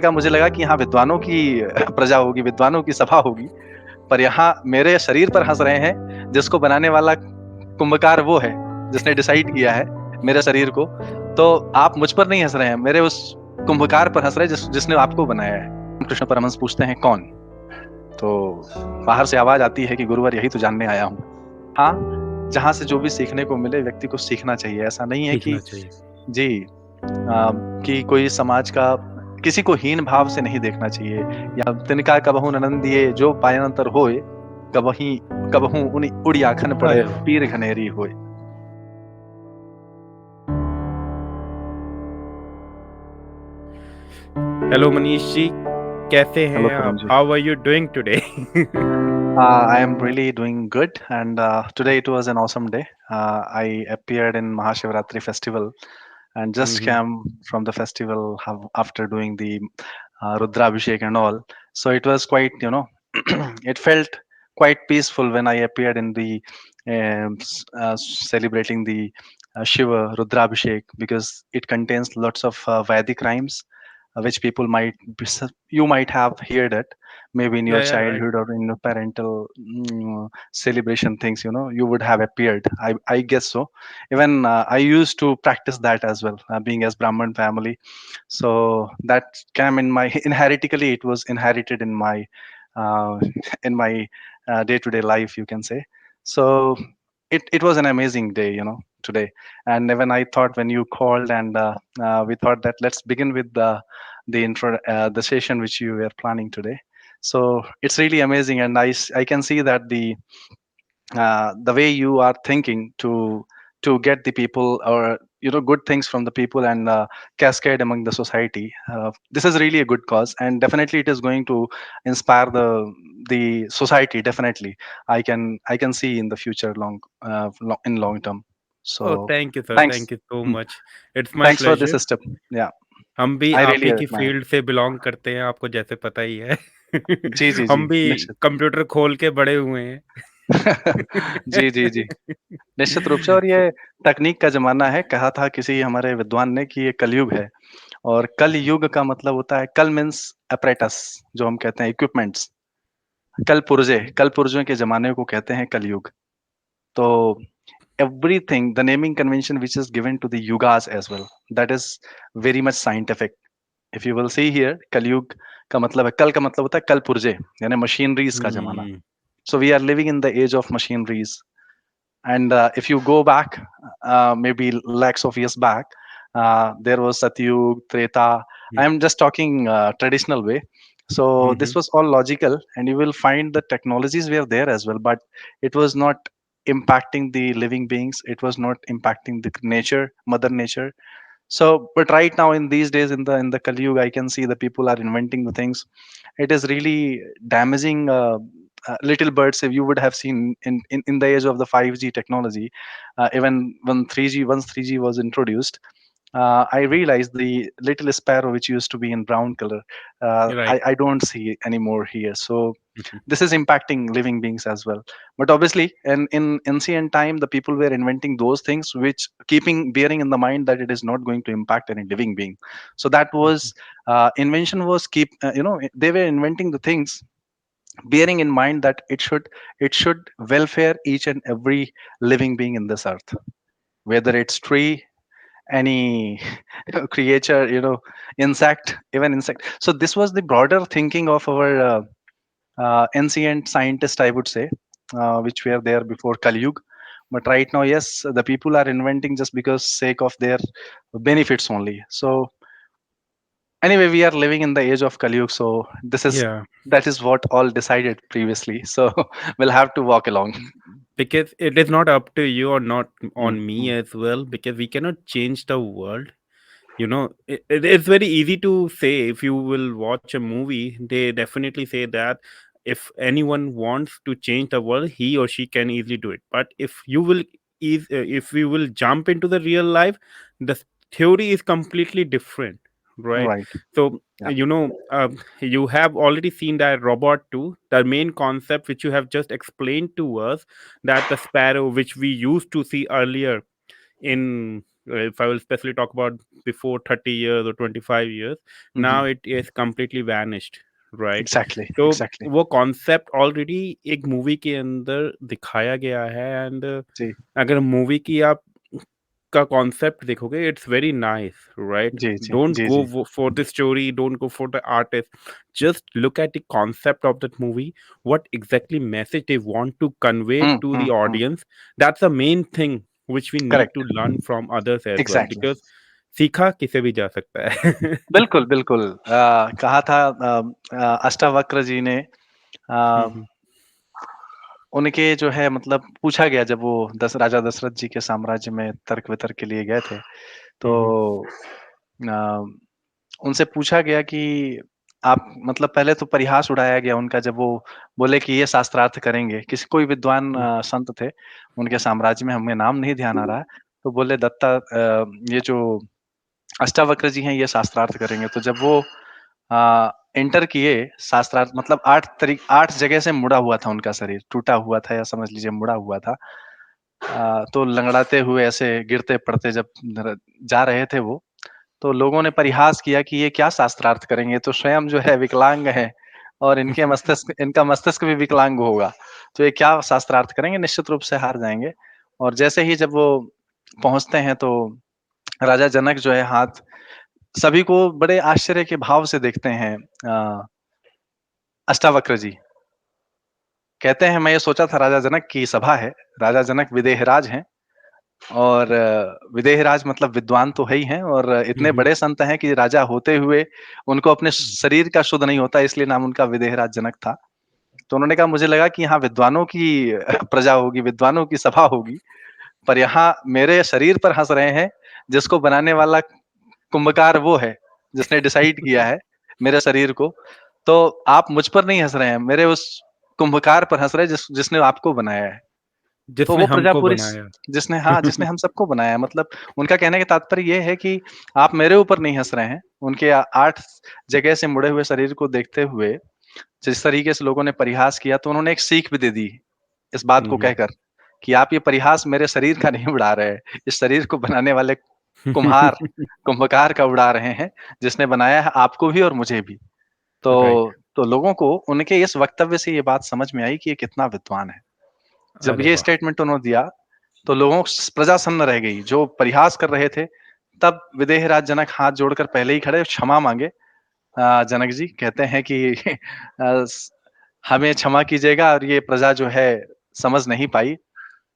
का मुझे लगा कि यहाँ विद्वानों की प्रजा होगी, विद्वानों की सभा होगी, पर यहाँ मेरे शरीर पर हँस रहे हैं, जिसको बनाने वाला कुंभकार वो है, जिसने डिसाइड किया है मेरे शरीर को। तो आप मुझ पर नहीं हँस रहे हैं, मेरे उस कुंभकार पर हँस रहे हैं जिसने आपको बनाया है। कृष्ण परमहंस पूछते हैं कौन? तो बाहर से आवाज़ आती है कि गुरुवर यही तो जानने आया हूँ। हाँ, जहाँ से जो भी सीखने को मिले व्यक्ति को सीखना चाहिए। ऐसा नहीं है कि सीखना चाहिए। जी कि कोई समाज का किसी को हीन भाव से नहीं देखना चाहिए या तिनका कबहू ननन दिए जो पायंतर होए, कबहू उनि उड़ी आखन पड़े अरे वाह! पीर घनेरी होए। हेलो मनीष जी, कैसे हेलो हैं तरुण आप? जी। How are you doing today? I am really doing good, and today it was an awesome day. I appeared in Mahashivratri festival, and hmm, just hmm. came from the festival after doing the Rudra Abhishek and all. So it was quite, it felt quite peaceful when I appeared in the celebrating the Shiva Rudra Abhishek, because it contains lots of Vedic rhymes, which people you might have heard it maybe in your या right. childhood or in your parental celebration things, you would have appeared. I guess so. Even I used to practice that as well, being as Brahman family. So that came in my inheritically, it was inherited in my uh, in my day-to-day life, you can say. So it was an amazing day, today. And when I thought, when you called, and we thought that let's begin with the session which you were planning today. So it's really amazing, and I can see that the way you are thinking to get the people, or good things from the people, and cascade among the society. This is really a good cause, and definitely it is going to inspire the society. Definitely, I can see in the future, in long term. Oh! So thank you sir, thanks. Thank you so Hmm. Much. It's my Thanks for this pleasure. step. Yeah, हम भी I आप really ही की admire. Field से belong करते हैं, आपको जैसे पता ही है। जी, जी, जी, हम भी निश्चित। कंप्यूटर खोल के बड़े हुए हैं। जी, जी, जी। निश्चित रूप से, और सो ये तकनीक का ज़माना है। कहा था किसी हमारे विद्वान ने कि ये कलयुग है, और कल युग का मतलब होता है, कल मीन्स apparatus, जो हम कहते हैं इक्विपमेंट्स। कल पुर्जे के ज़माने को कहते हैं कलयुग। तो everything, the naming convention which is given to the yugas as well, that is very much scientific. If you will see here, कलयुग का मतलब है, कल का मतलब होता है कल पुर्जे, यानी मशीनरीज़ का ज़माना। हुँ, So we are living in the age of machineries. And if you go back, maybe lakhs of years back, there was Satyug, Treta. Hmm, I'm just talking traditional way. So hmm, this hmm. was all logical, and you will find the technologies were there as well, but it was not impacting the living beings. It was not impacting the nature, Mother Nature. So, but right now, in these days, in the Kali Yuga, I can see the people are inventing the things. It is really damaging little birds. If you would have seen in the age of the 5G technology, even when 3G once 3G was introduced, I realized the little sparrow which used to be in brown color, right. I don't see anymore here. So hmm, hmm, this is impacting living beings as well. But obviously, in ancient time, the people were inventing those things which keeping bearing in the mind that it is not going to impact any living being. So that hmm, was invention was they were inventing the things bearing in mind that it should welfare each and every living being in this earth, whether it's tree, any creature, insect, even insect. So this was the broader thinking of our ancient scientists, I would say, which were there before Kali Yuga. But right now, yes, the people are inventing just because sake of their benefits only. So anyway, we are living in the age of Kali Yuga, so या that is what all decided previously. So we'll have to walk along. because it is not up to you or not Mm, on me mm, as well, because we cannot change the world. It's very easy to say. If you will watch a movie, they definitely say that if anyone wants to change the world, he or she can easily do it. But if we will jump into the real life, the theory is completely different, right? right. So Yeah. you have already seen that robot too. The main concept which you have just explained to us, that the sparrow which we used to see earlier in if I will especially talk about before 30 years or 25 years, now it is completely vanished, right? Exactly तो exactly वो concept already एक movie के अंदर दिखाया गया है, and जी अगर movie की आप का कॉन्सेप्ट देखोगे, इट्स वेरी नाइस, राइट? जी जी डोंट जी जी go for the story, don't go for the artist, just look at the concept of that movie, what exactly message they want to convey to the audience, that's the main thing which we need to correct learn from others as well, exactly because सीखा किसे भी जा सकता है। बिल्कुल बिल्कुल कहा था अष्टावक्र जी ने हम्म, उनके जो है मतलब पूछा गया जब वो राजा दशरथ जी के साम्राज्य में तर्क वितर्क के लिए गए थे तो हम्म, अ, उनसे पूछा गया कि आप मतलब पहले तो परिहास उड़ाया गया उनका जब वो बोले कि ये शास्त्रार्थ करेंगे किसी कोई विद्वान हम्म, संत थे उनके साम्राज्य में हमें नाम नहीं ध्यान आ रहा है तो बोले दत्ता ये जो अष्टावक्र जी हैं ये शास्त्रार्थ करेंगे तो जब वो एंटर किए शास्त्रार्थ मतलब 8 जगह से मुड़ा हुआ था उनका शरीर टूटा हुआ था या समझ लीजिए मुड़ा हुआ था तो लंगड़ाते हुए ऐसे गिरते पड़ते जब जा रहे थे वो तो लोगों ने परिहास किया कि ये क्या शास्त्रार्थ करेंगे तो स्वयं जो है विकलांग है और इनका मस्तिष्क भी विकलांग होगा तो ये क्या शास्त्रार्थ करेंगे निश्चित रूप से हार जाएंगे और जैसे ही जब वो पहुंचते हैं तो राजा जनक जो है हाथ सभी को बड़े आश्चर्य के भाव से देखते हैं अष्टावक्र जी कहते हैं मैं ये सोचा था राजा जनक की सभा है राजा जनक विदेहराज हैं और विदेहराज मतलब विद्वान तो है ही हैं और इतने हम्म, बड़े संत हैं कि राजा होते हुए उनको अपने शरीर का शुद्ध नहीं होता इसलिए नाम उनका विदेहराज जनक था तो उन्होंने कहा मुझे लगा कि यहाँ विद्वानों की प्रजा होगी विद्वानों की सभा होगी पर यहाँ मेरे शरीर पर हंस रहे हैं जिसको बनाने वाला कुंभकार वो है जिसने डिसाइड किया है मेरे शरीर को तो आप मुझ पर नहीं हंस रहे हैं मेरे उस कुंभकार पर हंस रहे हैं जिसने आपको बनाया है तो जिसने वो प्रजा हमको पूरी बनाया। जिसने हम सबको बनाया है मतलब उनका कहने का तात्पर्य ये है कि आप मेरे ऊपर नहीं हंस रहे हैं उनके 8 जगह से मुड़े हुए शरीर को देखते हुए जिस तरीके से लोगों ने परिहास किया तो उन्होंने एक सीख भी दे दी इस बात को हम्म, कहकर कि आप ये परिहास मेरे शरीर का नहीं उड़ा रहे इस शरीर को बनाने वाले कुम्हार कुंभकार का उड़ा रहे हैं जिसने बनाया है आपको भी और मुझे भी तो राइट। तो लोगों को उनके इस वक्तव्य से ये बात समझ में आई कि ये कितना विद्वान है जब अरे ये वाह! स्टेटमेंट उन्होंने दिया तो लोगों प्रजा सन्न रह गई जो परिहास कर रहे थे तब विदेहराज जनक हाथ जोड़कर पहले ही खड़े क्षमा मांगे जनक जी कहते हैं कि हमें क्षमा कीजिएगा और ये प्रजा जो है समझ नहीं पाई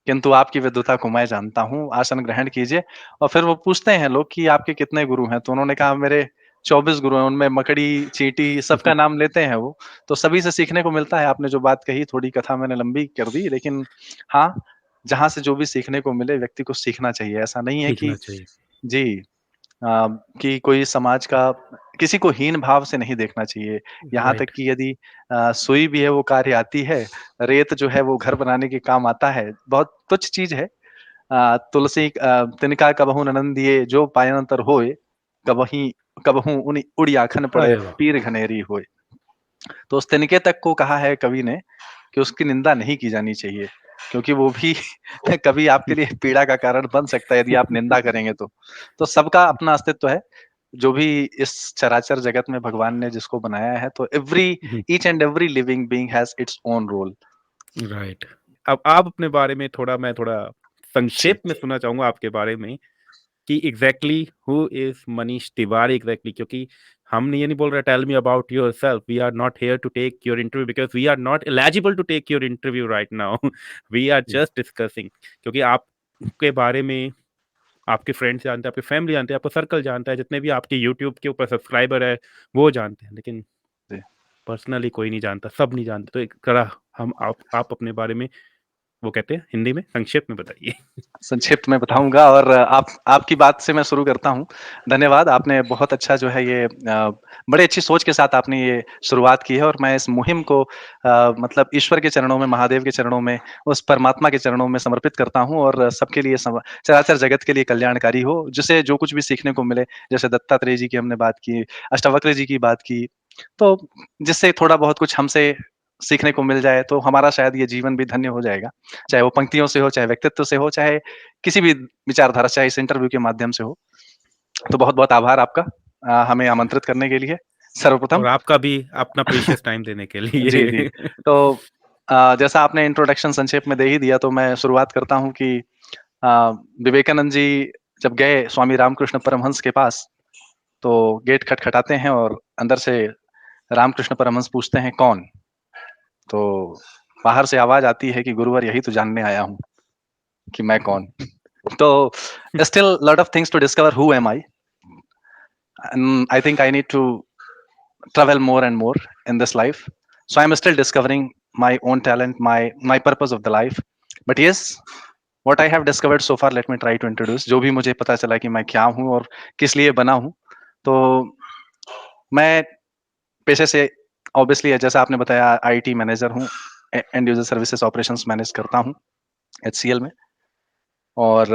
किंतु आपकी विद्वता को मैं जानता हूँ आसन ग्रहण कीजिए और फिर वो पूछते हैं लोग कि आपके कितने गुरु हैं तो उन्होंने कहा मेरे 24 गुरु हैं उनमें मकड़ी चींटी सबका नाम लेते हैं वो तो सभी से सीखने को मिलता है आपने जो बात कही थोड़ी कथा मैंने लंबी कर दी लेकिन हाँ जहाँ से जो भी सीखने को मिले व्यक्ति को सीखना चाहिए ऐसा नहीं है कि सीखना चाहिए। जी कि कोई समाज का किसी को हीन भाव से नहीं देखना चाहिए। यहाँ तक राइट। कि यदि सुई भी है वो कार्य आती है, रेत जो है वो घर बनाने के काम आता है, बहुत तुच्छ चीज़ है। तुलसी तिनका कबहु ननन दिए जो पायंतर होए, कबहि कबहु उनि उड़ि आखन पड़े अरे वाह! पीर घनेरी होए। तो उस तिनके तक को कहा है कवि ने कि उसकी निंदा नहीं की जानी चाहिए, क्योंकि वो भी कभी आपके लिए पीड़ा का कारण बन सकता है यदि आप निंदा करेंगे तो। तो सबका अपना अस्तित्व है, जो भी इस चराचर जगत में भगवान ने जिसको बनाया है तो each and every living being has its own role. Right. अब आप अपने बारे में मैं थोड़ा जी, संक्षेप में सुनना चाहूँगा आपके बारे में कि exactly who is Manish Tiwari exactly, क्योंकि हम ये नहीं बोल रहे tell me about yourself, we are not here to take your interview because we are not eligible to take your interview right now. We are जी, जस्ट डिस्कसिंग, क्योंकि आपके बारे में आपके फ्रेंड्स जानते हैं, आपकी फैमिली जानते हैं, आपका सर्कल जानता है, जितने भी आपके यूट्यूब के ऊपर सब्सक्राइबर है, वो जानते हैं, लेकिन जी। पर्सनली कोई नहीं जानता, सब नहीं जानते। तो एक ज़रा हम आप अपने बारे में वो कहते हैं हिंदी में संक्षेप में बताइए। संक्षिप्त में बताऊँगा और आप आपकी बात से मैं शुरू करता हूँ। धन्यवाद, आपने बहुत अच्छा जो है ये बड़े अच्छी सोच के साथ आपने ये शुरुआत की है और मैं इस मुहिम को मतलब ईश्वर के चरणों में, महादेव के चरणों में, उस परमात्मा के चरणों में समर्पित करता हूँ और सबके लिए चराचर जगत के लिए कल्याणकारी हो, जिसे जो कुछ भी सीखने को मिले, जैसे दत्तात्रेय जी की हमने बात की, अष्टावक्र जी की बात की, तो जिससे थोड़ा बहुत कुछ हमसे सीखने को मिल जाए तो हमारा शायद ये जीवन भी धन्य हो जाएगा। चाहे वो पंक्तियों से हो, चाहे व्यक्तित्व से हो, चाहे किसी भी विचारधारा, चाहे इस इंटरव्यू के माध्यम से हो। तो बहुत-बहुत आभार आपका हमें आमंत्रित करने के लिए सर्वप्रथम। और आपका भी अपना प्रीशियस टाइम देने के जी, जी। लिए। तो जैसा आपने इंट्रोडक्शन संक्षेप में दे ही दिया तो मैं शुरुआत करता हूँ कि अ, विवेकानंद जी जब गए स्वामी रामकृष्ण परमहंस के पास, तो गेट खटखटाते हैं और अंदर से रामकृष्ण परमहंस पूछते हैं, "कौन?" तो बाहर से आवाज़ आती है कि गुरुवर यही तो जानने आया हूँ कि मैं कौन? तो still lot of things to discover who am I? And I think I need to travel more and more in this life. So I'm still discovering my own talent, my purpose of the life. But yes, what I have discovered so far, let me try to introduce. जो भी मुझे पता चला कि मैं क्या हूँ और किस लिए बना हूँ, तो मैं पेशे से ऑब्वियसली जैसा आपने बताया आईटी मैनेजर हूँ, and user services operations manage करता हूँ एचसीएल में। और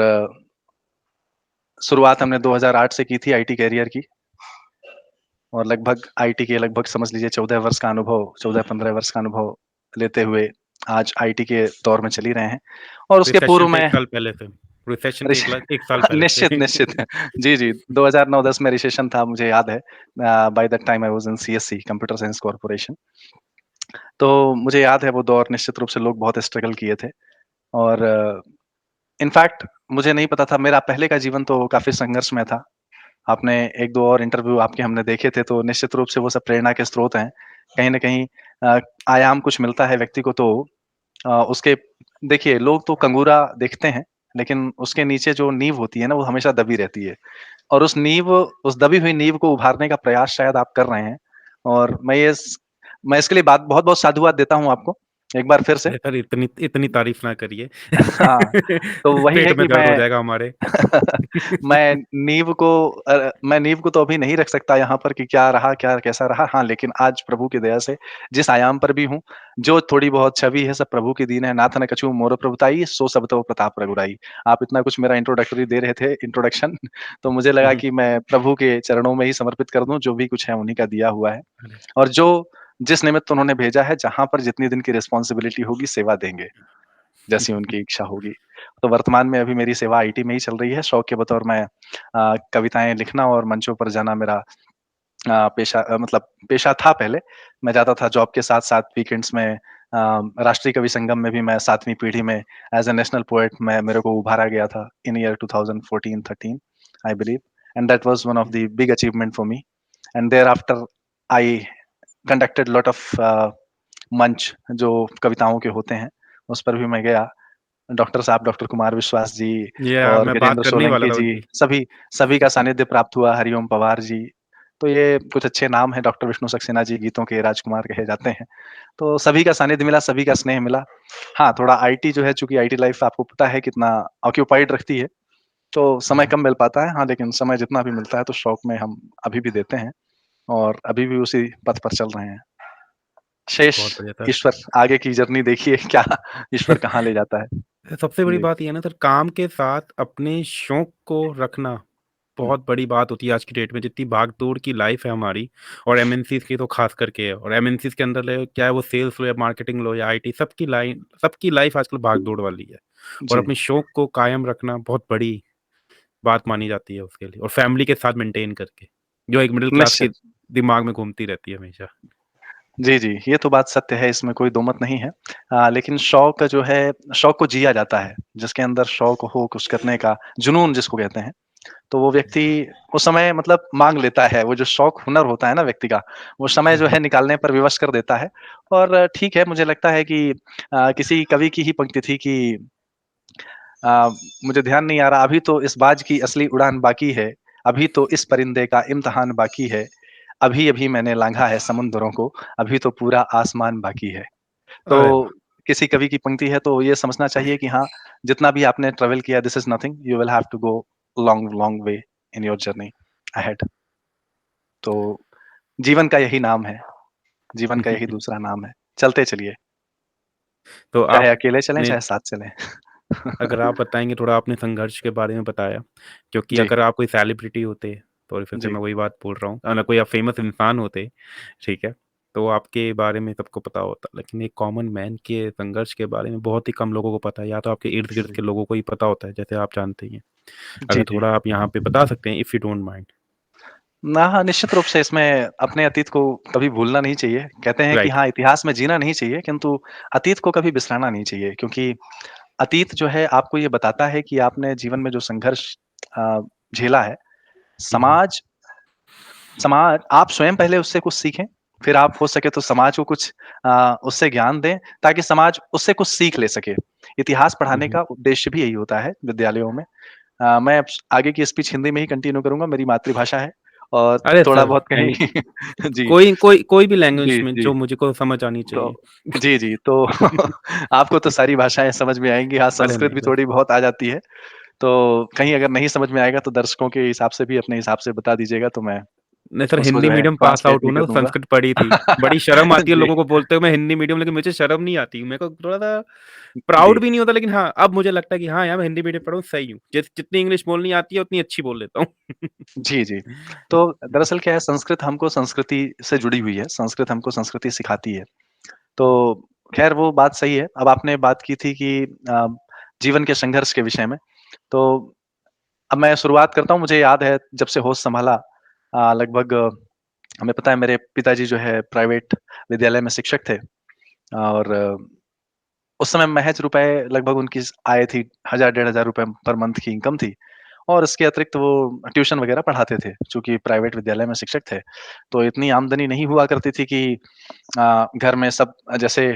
शुरुआत हमने 2008 से की थी आईटी कैरियर की, और लगभग आईटी के लगभग समझ लीजिए 14 वर्ष का अनुभव, 14-15 वर्ष का अनुभव लेते हुए आज आईटी के दौर में चल ही रहे हैं। और उसके रिसेशन पूर्व से 1 में साल पहले से। रिसेशन के रिश 1 साल पहले से। निश्चित, निश्चित। जी, जी, 2009-10 में रिसेशन था, मुझे याद है। By that time I was in CSC, computer science corporation. तो मुझे याद है वो दौर, निश्चित रूप से लोग बहुत स्ट्रगल किए थे। और इनफैक्ट मुझे नहीं पता था, मेरा पहले का जीवन तो काफ़ी संघर्षमय था। आपने 1-2 और इंटरव्यू आपके हमने देखे थे, तो निश्चित रूप से वो सब प्रेरणा के स्रोत हैं। कहीं न कहीं आयाम कुछ मिलता है व्यक्ति को, तो उसके देखिए लोग तो कंगूरा देखते हैं, लेकिन उसके नीचे जो नींव होती है ना, वो हमेशा दबी रहती है। और उस दबी हुई नींव को उभारने का प्रयास शायद आप कर रहे हैं। और मैं इसके लिए बात बहुत-बहुत साधुवाद देता हूँ आपको, एक बार फिर से। अरे सर, इतनी इतनी तारीफ़ ना करिए। हाँ, तो वही पेट है में कि दर्द हो जाएगा हमारे। मैं नींव को तो अभी नहीं रख सकता यहाँ पर कि क्या रहा, क्या कैसा रहा। हाँ, लेकिन आज प्रभु की दया से जिस आयाम पर भी हूँ, जो थोड़ी बहुत छवि है सब प्रभु की दीन है। नाथ न कछू मोर प्रभुताई, सो सब तव प्रताप रघुराई। आप इतना कुछ मेरा इंट्रोडक्टरी दे रहे थे, इंट्रोडक्शन तो मुझे हुँ, लगा हुँ। कि मैं प्रभु के चरणों में ही समर्पित कर दूँ, जो भी कुछ है उन्हीं का दिया हुआ है। अरे! और जिस निमित्त उन्होंने भेजा है, जहाँ पर जितनी दिन की रिस्पॉन्सिबिलिटी होगी, सेवा देंगे। जैसी उनकी इच्छा होगी। तो वर्तमान में अभी मेरी सेवा आईटी में ही चल रही है। शौक के बतौर मैं कविताएँ लिखना और मंचों पर जाना मेरा पेशा मतलब पेशा था पहले। मैं जाता था जॉब के साथ-साथ वीकेंड्स में राष्ट्रीय कवि संगम में भी मैं 7वीं पीढ़ी में एज़ अ नेशनल पोएट मैं मेरे को उभारा गया था in year 2014-13 I believe, and that was one of the big achievement for me. And thereafter I conducted lot of मंच जो कविताओं के होते हैं, उस पर भी मैं गया। डॉक्टर साहब, डॉक्टर कुमार विश्वास जी या और मैं बात वीरेंद्र करने ही वाला सोलंकी था जी, उनकी। सभी सभी का सानिध्य प्राप्त हुआ, हरिओम पवार जी। तो ये कुछ अच्छे नाम हैं, डॉक्टर विष्णु सक्सेना जी गीतों के राजकुमार कहे जाते हैं। तो सभी का सानिध्य मिला, सभी का स्नेह मिला। हाँ, थोड़ा आईटी जो है, चूँकि आईटी लाइफ़ आपको पता है कितना ऑक्यूपाइड रखती है, तो हुँ, समय हुँ। कम मिल पाता है। हाँ, लेकिन समय जितना भी मिलता है तो शौक में हम अभी भी देते हैं और अभी भी उसी पथ पर चल रहे हैं। शेष बहुत बढ़िया सर। ईश्वर, आगे की जर्नी देखिए क्या ईश्वर कहाँ ले जाता है। सबसे बड़ी जी, बात ये है ना सर, काम के साथ अपने शौक को रखना हुँ, बहुत बड़ी बात होती है आज की डेट में। जितनी भाग-दौड़ की लाइफ़ है हमारी, और एमएनसीज़ की तो ख़ास करके है, और एमएनसीज़ के अंदर ले क्या है, वो सेल्स लो या मार्केटिंग लो या आईटी, सबकी लाइफ़ आजकल भाग-दौड़ वाली है। और जी, अपने शौक को कायम रखना बहुत बड़ी बात मानी जाती है उसके लिए, और फैमिली के साथ मेंटेन करके, जो एक मिडल क्लास के निश्चित। दिमाग में घूमती रहती है हमेशा। जी, जी, ये तो बात सत्य है, इसमें कोई दो मत नहीं है। लेकिन शौक जो है, शौक को जिया जाता है। जिसके अंदर शौक हो कुछ करने का, जुनून जिसको कहते हैं, तो वो व्यक्ति उस समय मतलब माँग लेता है। वो जो शौक हुनर होता है ना व्यक्ति का, वो समय हुँ, जो हुँ। है निकालने पर विवश कर देता है। और ठीक है, मुझे लगता है कि किसी कवि की ही पंक्ति थी कि अ, मुझे ध्यान नहीं आ रहा, अभी तो इस बाज की असली उड़ान बाकी है, अभी तो इस परिंदे का इम्तिहान बाकी है, अभी-अभी मैंने लाँघा है समुंदरों को, अभी तो पूरा आसमान बाकी है। तो अरे वाह! किसी कवि की पंक्ति है तो ये समझना चाहिए कि हाँ, जितना भी आपने ट्रैवल किया, this is nothing, you will have to go long long way in your journey ahead. तो जीवन का यही नाम है, जीवन का यही दूसरा नाम है, चलते चलिए, तो चाहे अकेले चलें, आपने, चाहे साथ चलें। अगर आप बताएँगे थोड़ा, आपने संघर्ष के बारे में बताया, क्योंकि जी, अगर आप कोई सेलिब्रिटी होते, तो फिर से जी, मैं वही बात बोल रहा हूँ, अगर कोई आप फ़ेमस इंसान होते, ठीक है? तो आपके बारे में सबको पता होता, लेकिन एक कॉमन मैन के संघर्ष के बारे में बहुत ही कम लोगों को पता है, या तो आपके इर्द गिर्द जी के लोगों को ही पता होता है, जैसे आप जानते ही हैं। जी अगर जी। थोड़ा आप यहाँ पे बता सकते हैं, इफ़ यू डोंट माइंड। ना हाँ, निश्चित रूप से इसमें अपने अतीत को कभी भूलना नहीं चाहिए। कहते हैं कि राइट। हाँ, इतिहास में जीना नहीं चाहिए, किंतु अतीत को कभी बिसराना नहीं चाहिए, क्योंकि अतीत जो है आपको ये बताता है कि आपने जीवन में जो संघर्ष अ, झेला है, हम्म। समाज समाज आप स्वयं पहले उससे कुछ सीखें, फिर आप हो सके तो समाज को कुछ उससे ज्ञान दें, ताकि समाज उससे कुछ सीख ले सके। इतिहास पढ़ाने हम्म। का उद्देश्य भी यही होता है विद्यालयों में। मैं अब आगे की स्पीच हिंदी में ही कंटिन्यू करूँगा, मेरी मातृभाषा है और अरे थोड़ा सर, बहुत कहीं एनी जी, कोई भी लैंग्वेज जी, में जी। जो मुझे को समझ आनी तो चाहिए। जी, जी, तो आपको तो सारी भाषाएँ समझ में आएँगी। हाँ, अरे संस्कृत नहीं भी बस। थोड़ी बहुत आ जाती है। तो कहीं अगर नहीं समझ में आएगा तो दर्शकों के हिसाब से भी अपने हिसाब से बता दीजिएगा, तो मैं नहीं सर, उसको हिंदी जो है मीडियम पास ट्रांसलेट आउट भी हूँ कर ना, दूँगा। संस्कृत पढ़ी थी। बड़ी शर्म आती है जी, लोगों को बोलते हुए मैं हिंदी मीडियम, लेकिन मुझे शर्म नहीं आती, मेरे को थोड़ा सा जी। प्राउड भी नहीं होता, लेकिन हाँ, अब मुझे लगता है कि हाँ यार, मैं हिंदी मीडियम पढ़ा हूँ, सही हूँ, जितनी इंग्लिश बोलनी आती है उतनी अच्छी बोल लेता हूँ। जी, जी। तो दरअसल क्या है, संस्कृत हमको संस्कृति से जुड़ी हुई है, संस्कृत हमको संस्कृति सिखाती है। तो ख़ैर वो बात सही है। अब आपने बात की थी कि जीवन के संघर्ष के विषय में, तो अब मैं शुरुआत करता हूँ। मुझे याद है जब से होश सँभाला, लगभग हमें पता है मेरे पिताजी जो है प्राइवेट विद्यालय में शिक्षक थे और उस समय महज़ रुपए लगभग उनकी आय थी 1000 डेढ़ हज़ार रुपए पर मंथ की इनकम थी और इसके अतिरिक्त वो ट्यूशन वग़ैरह पढ़ाते थे, चूँकि प्राइवेट विद्यालय में शिक्षक थे। तो इतनी आमदनी नहीं हुआ करती थी कि घर में सब जैसे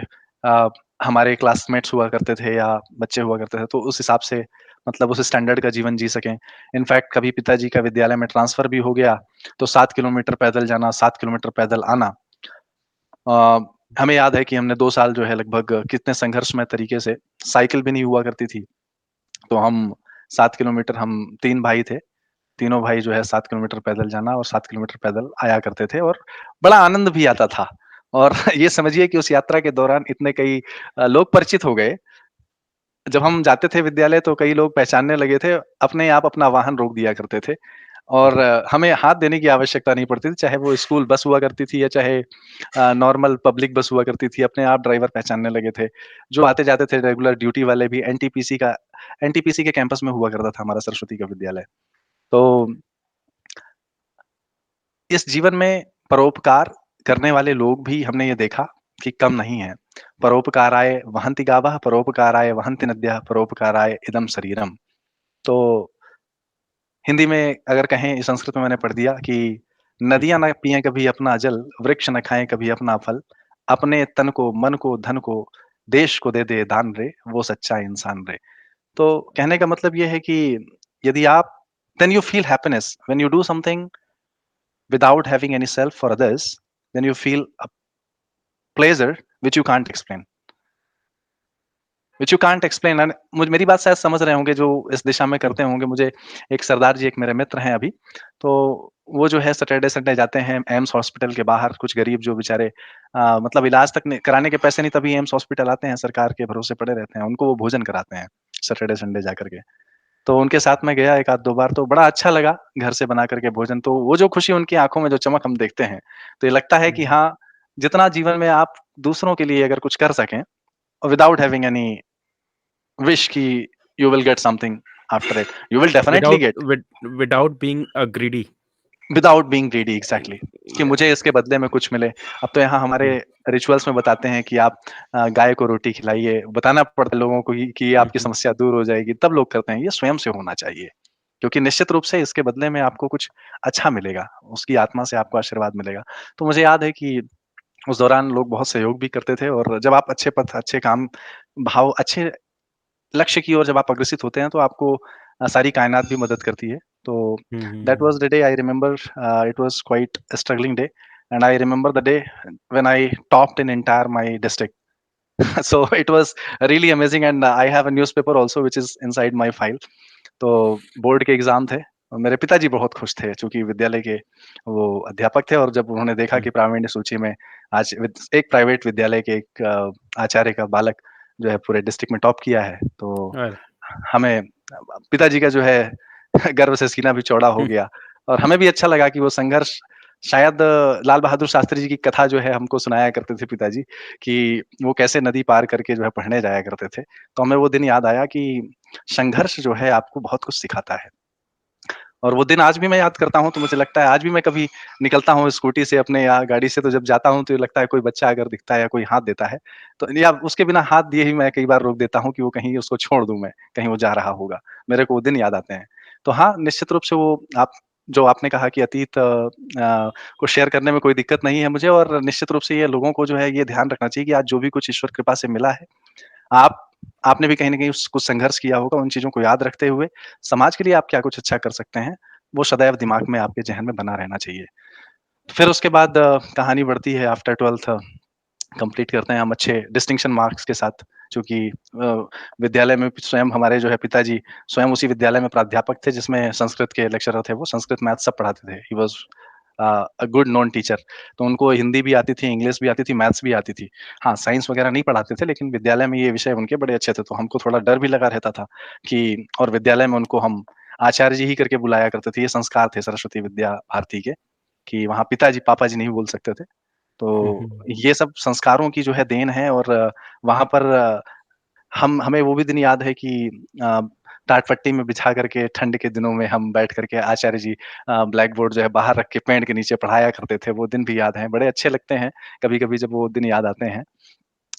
अ, हमारे क्लासमेट्स हुआ करते थे या बच्चे हुआ करते थे, तो उस हिसाब से मतलब उस स्टैंडर्ड का जीवन जी सकें। इनफैक्ट कभी पिताजी का विद्यालय में ट्रांसफ़र भी हो गया, तो 7 किलोमीटर पैदल जाना, 7 किलोमीटर पैदल आना। अ, हमें याद है कि हमने 2 साल जो है लगभग कितने संघर्षमय तरीके से, साइकिल भी नहीं हुआ करती थी, तो हम 7 किलोमीटर, हम 3 भाई थे, तीनों भाई जो है 7 किलोमीटर पैदल जाना और 7 किलोमीटर पैदल आया करते थे और बड़ा आनंद भी आता था। और ये समझिए कि उस यात्रा के दौरान इतने कई लोग परिचित हो गए। जब हम जाते थे विद्यालय तो कई लोग पहचानने लगे थे, अपने आप अपना वाहन रोक दिया करते थे और हमें हाथ देने की आवश्यकता नहीं पड़ती थी, चाहे वो स्कूल बस हुआ करती थी या चाहे नॉर्मल पब्लिक बस हुआ करती थी, अपने आप ड्राइवर पहचानने लगे थे। जो आते-जाते थे रेगुलर ड्यूटी वाले भी एनटीपीसी के कैंपस में हुआ करता था हमारा सरस्वती का विद्यालय। तो इस जीवन में परोपकार करने वाले लोग भी हमने ये देखा कि कम नहीं हैं। परोपकाराय वहन्ति गावः, परोपकाराय वहन्ति नद्यः, परोपकाराय इदं शरीरम्। तो हिंदी में अगर कहें, संस्कृत में मैंने पढ़ दिया कि नदियाँ ना पिएँ कभी अपना जल, वृक्ष न खाएँ कभी अपना फल, अपने तन को, मन को, धन को, देश को दे दे दान रे, वो सच्चा इंसान रे। तो कहने का मतलब ये है कि यदि आप then you feel happiness when you do something without having any self for others, then you feel a pleasure which you can't explain. Which you can't explain. And मुझ मेरी बात शायद समझ रहे होंगे जो इस दिशा में करते होंगे। मुझे एक सरदार जी, एक मेरे मित्र हैं अभी, तो वो जो है सैटरडे संडे जाते हैं एम्स हॉस्पिटल के बाहर, कुछ गरीब जो बेचारे मतलब इलाज तक नहीं कराने के पैसे नहीं, तभी एम्स हॉस्पिटल आते हैं, सरकार के भरोसे पड़े रहते हैं, उनको वो भोजन कराते हैं सैटरडे संडे जा करके। तो उनके साथ मैं गया 1 आध 2 बार, तो बड़ा अच्छा लगा घर से बना करके भोजन, तो वो जो खुशी उनकी आँखों में, जो चमक हम देखते हैं, तो ये लगता है कि हम्म। हाँ, जितना जीवन में आप दूसरों के लिए अगर कुछ कर सकें विदाउट हैविंग एनी wish कि you will get something after it. You will definitely without get without being a greedy. without being greedy exactly कि मुझे इसके बदले में कुछ मिले। अब तो यहाँ हमारे रिचुअल्स में बताते हैं कि आप गाय को रोटी खिलाइए, बताना पड़ता है लोगों को कि आपकी समस्या दूर हो जाएगी, तब लोग करते हैं। ये स्वयं से होना चाहिए, क्योंकि निश्चित रूप से इसके बदले में आपको कुछ अच्छा मिलेगा, उसकी आत्मा से आपको आशीर्वाद मिलेगा। तो मुझे याद है कि उस दौरान लोग बहुत सहयोग भी करते थे और जब आप अच्छे पथ, अच्छे काम, भाव, अच्छे लक्ष्य की ओर जब आप अग्रसित होते हैं तो आपको सारी कायनात भी मदद करती है। तो that was the day I remember, it was quite a struggling day and I remember the day when I topped in entire my district. So it was really amazing and I have a newspaper also which is inside my file. तो board के exam थे और मेरे पिताजी बहुत खुश थे, चूँकि विद्यालय के वो अध्यापक थे और जब उन्होंने देखा कि प्रावीण्य सूची में आज एक प्राइवेट विद्यालय के एक आचार्य का बालक जो है पूरे डिस्ट्रिक्ट में टॉप किया है, तो अरे। हमें पिताजी का जो है गर्व से सीना भी चौड़ा हो गया और हमें भी अच्छा लगा कि वो संघर्ष शायद लाल बहादुर शास्त्री जी की कथा जो है हमको सुनाया करते थे पिताजी, कि वो कैसे नदी पार करके जो है पढ़ने जाया करते थे। तो हमें वो दिन याद आया कि संघर्ष जो है आपको बहुत कुछ सिखाता है। और वो दिन आज भी मैं याद करता हूँ, तो मुझे लगता है आज भी मैं कभी निकलता हूँ स्कूटी से अपने या गाड़ी से, तो जब जाता हूँ तो ये लगता है कोई बच्चा अगर दिखता है या कोई हाथ देता है, तो या उसके बिना हाथ दिए ही मैं कई बार रोक देता हूँ कि वो कहीं उसको छोड़ दूँ मैं, कहीं वो जा रहा होगा। मेरे को वो दिन याद आते हैं। तो हाँ, निश्चित रूप से वो आप जो आपने कहा कि अतीत को शेयर करने में कोई दिक्कत नहीं है मुझे, और निश्चित रूप से ये लोगों को जो है ये ध्यान रखना चाहिए कि आज जो भी कुछ ईश्वर कृपा से मिला है, आप आपने भी कहीं न कहीं उस कुछ संघर्ष किया होगा, उन चीज़ों को याद रखते हुए समाज के लिए आप क्या कुछ अच्छा कर सकते हैं, वो सदैव दिमाग में आपके ज़हन में बना रहना चाहिए। फिर उसके बाद कहानी बढ़ती है आफ्टर 12th कंप्लीट करते हैं हम अच्छे डिस्टिंक्शन मार्क्स के साथ, चूँकि विद्यालय में स्वयं हमारे जो है पिताजी स्वयं उसी विद्यालय में प्राध्यापक थे जिसमें संस्कृत के लेक्चरर थे वो, संस्कृत, मैथ सब पढ़ाते थे। He was a good known teacher. तो उनको हिंदी भी आती थी, इंग्लिश भी आती थी, मैथ्स भी आती थी। हाँ, साइंस वगैरह नहीं पढ़ाते थे, लेकिन विद्यालय में ये विषय उनके बड़े अच्छे थे, तो हमको थोड़ा डर भी लगा रहता था कि, और विद्यालय में उनको हम आचार्य जी ही करके बुलाया करते थे। ये संस्कार थे सरस्वती विद्या भारती के, कि वहाँ पिताजी, पापा जी नहीं बोल सकते थे। हुँ, तो हुँ। ये सब संस्कारों की जो है देन है, और वहाँ पर हम हमें वो भी दिन याद है कि अ, टाट पट्टी में बिछा करके ठंड के दिनों में हम बैठ करके आचार्य जी ब्लैक बोर्ड जो है बाहर रख के पेड़ के नीचे पढ़ाया करते थे, वो दिन भी याद हैं। बड़े अच्छे लगते हैं कभी-कभी जब वो दिन याद आते हैं।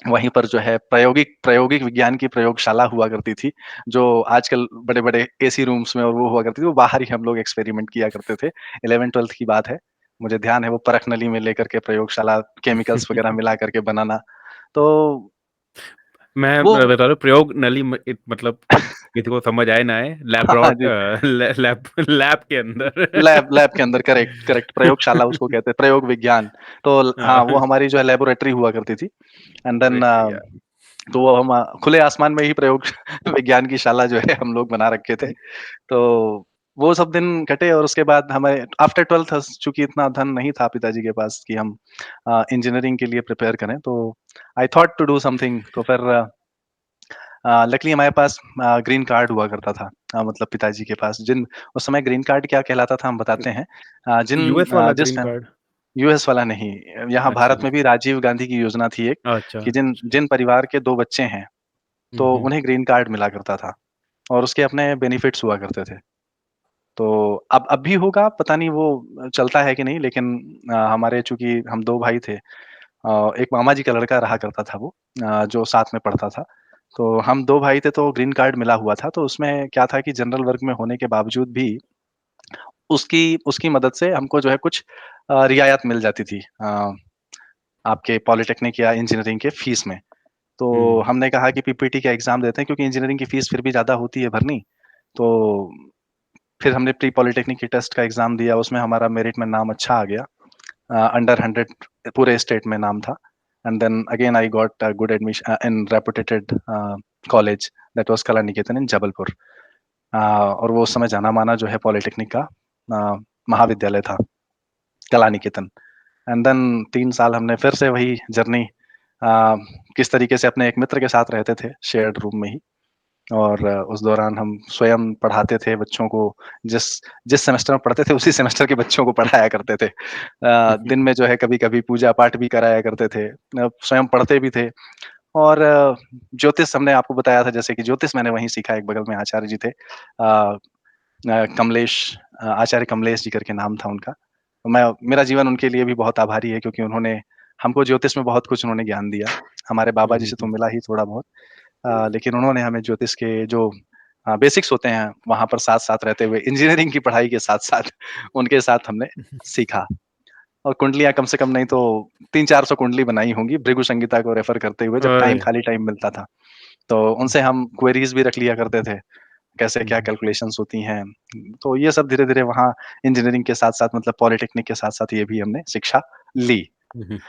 वहीं पर जो है प्रायोगिक प्रायोगिक विज्ञान की प्रयोगशाला हुआ करती थी, जो आजकल बड़े-बड़े एसी रूम्स में और वो हुआ करती थी, वो बाहर ही हम लोग एक्सपेरिमेंट किया करते थे। 11th-12th की बात है। मुझे ध्यान है वो परख नली में लेकर के प्रयोगशाला केमिकल्स वगैरह मिला करके बनाना। तो मैं वो बता रहा हूँ प्रयोग नली म इत मतलब किसी को समझ आए ना आए हाँ जी, लैब लैब के अंदर। लैब लैब के अंदर, करेक्ट, करेक्ट, प्रयोगशाला उसको कहते हैं, प्रयोग विज्ञान। तो हाँ, हाँ, वो हमारी जो है लैबोरेटरी हुआ करती थी। एंड देन अरे भैया! तो वो हम खुले आसमान में ही प्रयोग विज्ञान की शाला जो है हम लोग बना रखे थे। तो वो सब दिन कटे, और उसके बाद हमें आफ्टर 12th चूँकि इतना धन नहीं था पिताजी के पास कि हम इंजीनियरिंग के लिए प्रिपेयर करें, तो I thought to do something. तो फिर लकीली हमारे पास ग्रीन कार्ड हुआ करता था। मतलब पिताजी के पास जिन उस समय ग्रीन कार्ड क्या कहलाता था हम बताते हैं। यूएस वाला जिस ग्रीन फैम कार्ड? यूएस वाला नहीं, यहाँ अच्छा, भारत में भी राजीव गांधी की योजना थी एक, अच्छा। कि जिन जिन परिवार के 2 बच्चे हैं, हुँ, तो हुँ। उन्हें ग्रीन कार्ड मिला करता था, और उसके अपने बेनिफिट्स हुआ करते थे। तो अब भी होगा, पता नहीं वो चलता है कि नहीं, लेकिन हमारे चूँकि हम 2 भाई थे, एक मामा जी का लड़का रहा करता था वो, जो साथ में पढ़ता था। तो हम 2 भाई थे, तो ग्रीन कार्ड मिला हुआ था, तो उसमें क्या था कि जनरल वर्ग में होने के बावजूद भी उसकी उसकी मदद से हमको जो है कुछ रियायत मिल जाती थी, आपके पॉलिटेक्निक या इंजीनियरिंग के फीस में। तो हुँ, हमने कहा कि पीपीटी का एग्ज़ाम देते हैं, क्योंकि इंजीनियरिंग की फीस फिर भी ज़्यादा होती है भरनी। तो फिर हमने प्री पॉलिटेक्निक की टेस्ट का एग्ज़ाम दिया, उसमें हमारा मेरिट में नाम अच्छा आ गया। अंडर 100 पूरे स्टेट में नाम था। And then again I got good admission in reputated college, that was Kala Niketan इन जबलपुर। और वो उस समय जाना-माना जो है पॉलिटेक्निक का महाविद्यालय था, कला निकेतन। एंड देन 3 साल हमने फिर से वही जर्नी अ, किस तरीके से अपने एक मित्र के साथ रहते थे, शेयर्ड रूम में ही। और उस दौरान हम स्वयं पढ़ाते थे बच्चों को, जिस जिस सेमेस्टर में पढ़ते थे, उसी सेमेस्टर के बच्चों को पढ़ाया करते थे। दिन में जो है कभी-कभी पूजा-पाठ भी कराया करते थे। स्वयं पढ़ते भी थे, और ज्योतिष हमने आपको बताया था, जैसे कि ज्योतिष मैंने वहीं सीखा, एक बगल में आचार्य जी थे। कमलेश, आचार्य कमलेश जी करके नाम था उनका। तो मैं मेरा जीवन उनके लिए भी बहुत आभारी है, क्योंकि उन्होंने हमको ज्योतिष में बहुत कुछ उन्होंने ज्ञान दिया। हमारे हुँ, बाबा जी हुँ, से तो हुँ। मिला ही थोड़ा बहुत, लेकिन उन्होंने हमें ज्योतिष के जो बेसिक्स होते हैं, वहाँ पर साथ-साथ रहते हुए इंजीनियरिंग की पढ़ाई के साथ-साथ उनके साथ हमने सीखा। और कुंडलियाँ कम से कम नहीं तो 300-400 कुंडली बनाई होंगी, भृगु संगीता को रेफर करते हुए, जब टाइम, अरे! खाली टाइम मिलता था। तो उनसे हम क्वेरीज़ भी रख लिया करते थे, कैसे हुँ, क्या हुँ। कैलकुलेशंस होती हैं। तो ये सब धीरे-धीरे वहाँ इंजीनियरिंग के साथ-साथ, मतलब पॉलिटेक्निक के साथ-साथ ये भी हमने शिक्षा ली। हुँ, हुँ।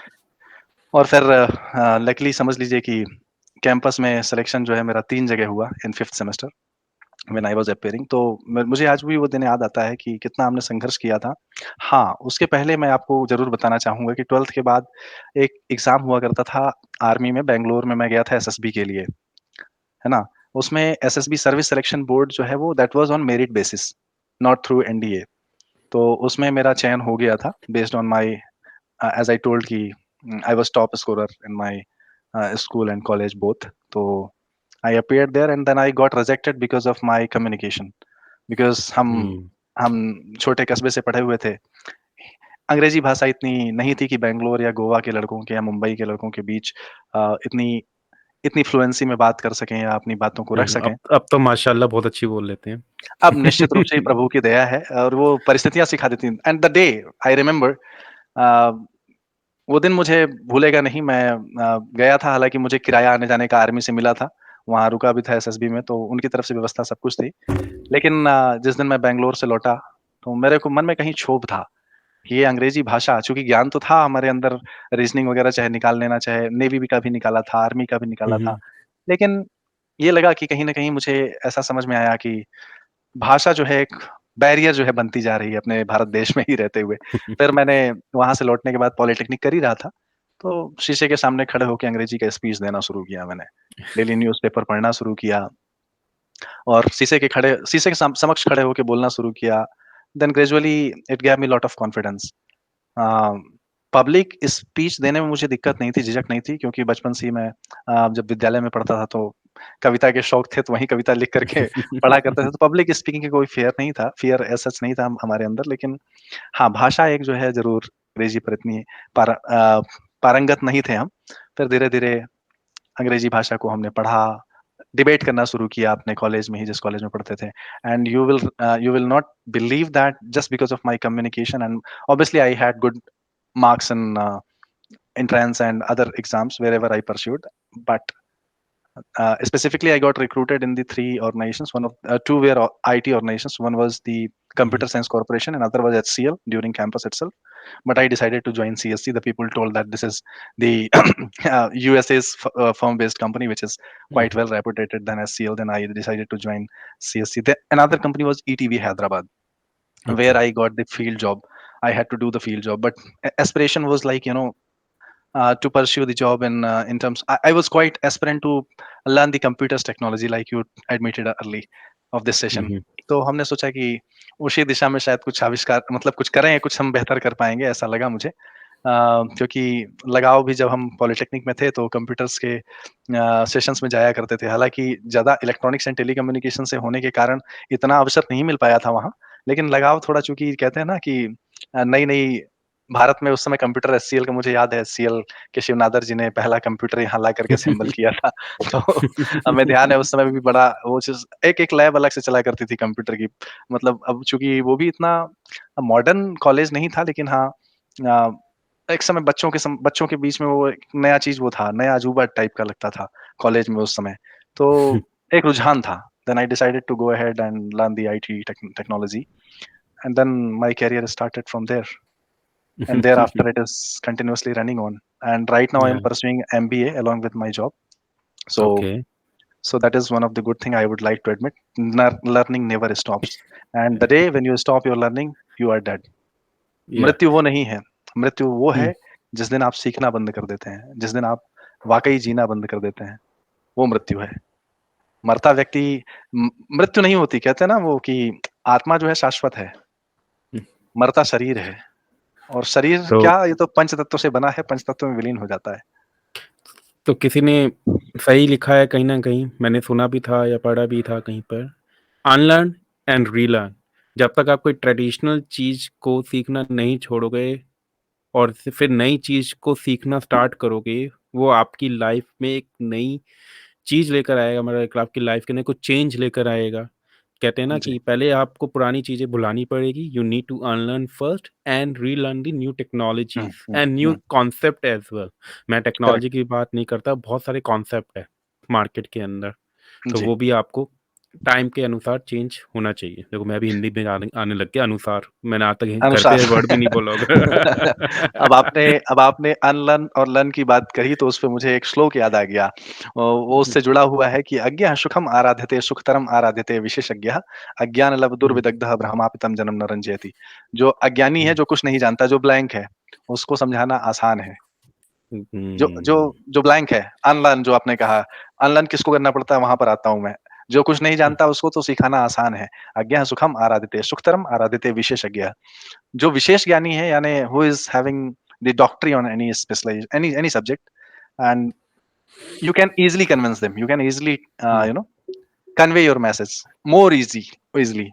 और फिर लकीली समझ लीजिए कि कैंपस में सिलेक्शन जो है मेरा 3 जगह हुआ इन 5th semester when I was appearing. तो म मुझे आज भी वो दिन याद आता है कि कितना हमने संघर्ष किया था। हाँ, उसके पहले मैं आपको ज़रूर बताना चाहूँगा कि 12th के बाद एक एग्ज़ाम हुआ करता था आर्मी में, बैंगलोर में मैं गया था एसएसबी के लिए, है ना? उसमें एसएसबी सर्विस सिलेक्शन बोर्ड जो है वो that was on merit basis, not through NDA. तो उसमें मेरा चयन हो गया था based on my age I told कि I was top scorer in my school and college both. तो I appeared there and then I got rejected because of my communication. Because hmm, हम छोटे कस्बे से पढ़े हुए थे. अंग्रेजी भाषा इतनी नहीं थी कि बैंगलोर या गोवा के लड़कों के या मुंबई के लड़कों के बीच इतनी इतनी फ्लुएंसी में बात कर सकें या अपनी बातों को रख अब सकें. अब तो माशाल्लाह बहुत अच्छी बोल लेते हैं। अब निश्चित रूप से ही प्रभु की दया है और वो परिस्थितियां सिखा देती हैं. And the day I remember, वो दिन मुझे भूलेगा नहीं. मैं गया था, हालांकि मुझे किराया आने जाने का आर्मी से मिला था. वहाँ रुका भी था एसएसबी में, तो उनकी तरफ से व्यवस्था सब कुछ थी. लेकिन जिस दिन मैं बैंगलोर से लौटा तो मेरे को मन में कहीं क्षोभ था. ये अंग्रेजी भाषा, चूंकि ज्ञान तो था हमारे अंदर, रीजनिंग वगैरह चाहे निकाल लेना, चाहे नेवी भी का भी निकाला था, आर्मी का भी निकाला था. हम्म, लेकिन ये लगा कि कहीं न कहीं मुझे ऐसा समझ में आया कि भाषा जो है एक बैरियर जो है बनती जा रही है अपने भारत देश में ही रहते हुए. फिर मैंने वहाँ से लौटने के बाद पॉलिटेक्निक कर ही रहा था, तो शीशे के सामने खड़े होके अंग्रेजी का स्पीच देना शुरू किया मैंने. डेली न्यूज़पेपर पढ़ना शुरू किया और शीशे के समक्ष खड़े होके बोलना शुरू किया. Then gradually it gave me lot of confidence. Public speech देने में मुझे दिक्कत नहीं थी, झिझक नहीं थी, क्योंकि बचपन से ही मैं जब विद्यालय में पढ़ता था तो कविता के शौक थे, तो वहीं कविता लिख करके पढ़ा करते थे. तो पब्लिक स्पीकिंग की कोई फ़ियर एज़ सच नहीं था हमारे अंदर. लेकिन हाँ, भाषा एक जो है ज़रूर अंग्रेजी पर इतनी पारंगत नहीं थे हम. फिर धीरे-धीरे अंग्रेजी भाषा को हमने पढ़ा, डिबेट करना शुरू किया अपने कॉलेज में ही, जिस कॉलेज में पढ़ते थे. And you will not believe that just because of my communication and obviously I had good marks in entrance and other exams wherever I pursued. But specifically, I got recruited in the three organizations. Two were IT organizations. One was the Computer Science Corporation, and other was HCL during campus itself. But I decided to join CSC. The people told that this is the USA's firm-based company, which is quite well reputed than HCL. Then I decided to join CSC. Another company was ETV Hyderabad, where Okay. I got the field job. I had to do the field job, but aspiration was like, to pursue the job in terms. I was quite aspirant to learn the computers technology, like you admitted early of this session. Mhm. तो हमने सोचा कि उसी दिशा में शायद कुछ आविष्कार, मतलब कुछ करें, कुछ हम बेहतर कर पाएंगे, ऐसा लगा मुझे. क्योंकि लगाव भी जब हम पॉलिटेक्निक में थे तो कंप्यूटर्स के सेशंस में जाया करते थे. हालांकि ज़्यादा इलेक्ट्रॉनिक्स एंड टेलीकम्युनिकेशन से होने के कारण इतना अवसर नहीं मिल पाया था वहाँ. लेकिन लगाव थोड़ा, चूंकि कहते हैं ना कि नई नई भारत में उस समय कंप्यूटर एचसीएल का, मुझे याद है एचसीएल के शिवनादर जी ने पहला कंप्यूटर यहाँ ला करके असेंबल किया था. तो हमें ध्यान है उस समय भी बड़ा वो चीज़, एक-एक लैब अलग से चला करती थी कंप्यूटर की. मतलब अब चूँकि वो भी इतना मॉडर्न कॉलेज नहीं था, लेकिन हाँ, अ, एक समय बच्चों के बीच में वो एक नया चीज़ वो था, नया अजूबा टाइप का लगता था कॉलेज में उस समय. तो एक रुझान था. Then I decided to go ahead and learn the IT technology, and then my career started from there. And thereafter it is continuously running on. And right now I am Yeah. pursuing MBA along with my job. So Okay. so that is one of the good thing I would like to admit. Learning never stops. And the day when you stop your learning, you are dead. Yeah. मृत्यु वो नहीं है. मृत्यु वो है Mm. जिस दिन आप सीखना बंद कर देते हैं, जिस दिन आप वाकई जीना बंद कर देते हैं, वो मृत्यु है. मरता व्यक्ति, मृत्यु नहीं होती. कहते हैं ना वो कि आत्मा जो है शाश्वत है, Mm. मरता शरीर है. और शरीर तो क्या, ये तो पंच तत्वों से बना है, पंच तत्वों में विलीन हो जाता है. तो किसी ने सही लिखा है कहीं न कहीं, मैंने सुना भी था या पढ़ा भी था कहीं पर, अनलर्न एंड रीलर्न। जब तक आप कोई ट्रेडिशनल चीज़ को सीखना नहीं छोड़ोगे और फिर नई चीज़ को सीखना स्टार्ट करोगे, वो आपकी लाइफ में एक नई चीज़ लेकर आएगा, मतलब आपकी लाइफ के अंदर कुछ चेंज लेकर आएगा। कहते हैं ना जी. कि पहले आपको पुरानी चीज़ें भुलानी पड़ेगी, you need to unlearn first and relearn the new hmm, technologies hmm, and new hmm. Concept as well. मैं टेक्नोलॉजी करेक्ट. की बात नहीं करता, बहुत सारे कॉन्सेप्ट हैं मार्केट के अंदर, तो जी. वो भी आपको टाइम के अनुसार चेंज होना चाहिए। देखो मैं भी हिंदी में आने आने लग गया अनुसार, मैंने आज तक घर अनुसार. पे वर्ड भी नहीं बोला होगा। अब आपने अनलर्न और लर्न की बात कही तो उसपे मुझे एक श्लोक याद आ गया. वो उससे जुड़ा हुआ है कि अज्ञः सुखम आराध्यते सुखतरम आराध्यते विशेषज्ञः हुँ, अज्ञानलब्धुर्विदग्धः ब्रह्मापितं जन्म न रंजयति. जो अज्ञानी है, हुँ, जो कुछ नहीं जानता, जो ब्लैंक है, उसको समझाना आसान है. जो जो हुँ, जो ब्लैंक है, अनलर्न जो आपने कहा, अनलर्न किसको करना पड़ता है, वहाँ पर आता हूँ मैं. जो कुछ नहीं हुँ, जानता उसको तो सिखाना आसान है। अज्ञः सुखम आराधते सुखतरम आराधते विशेषज्ञः। जो विशेष ज्ञानी है यानी who is having the doctorate on any specialise any subject, and you can easily convince them, you can easily hmm, convey your message more easily,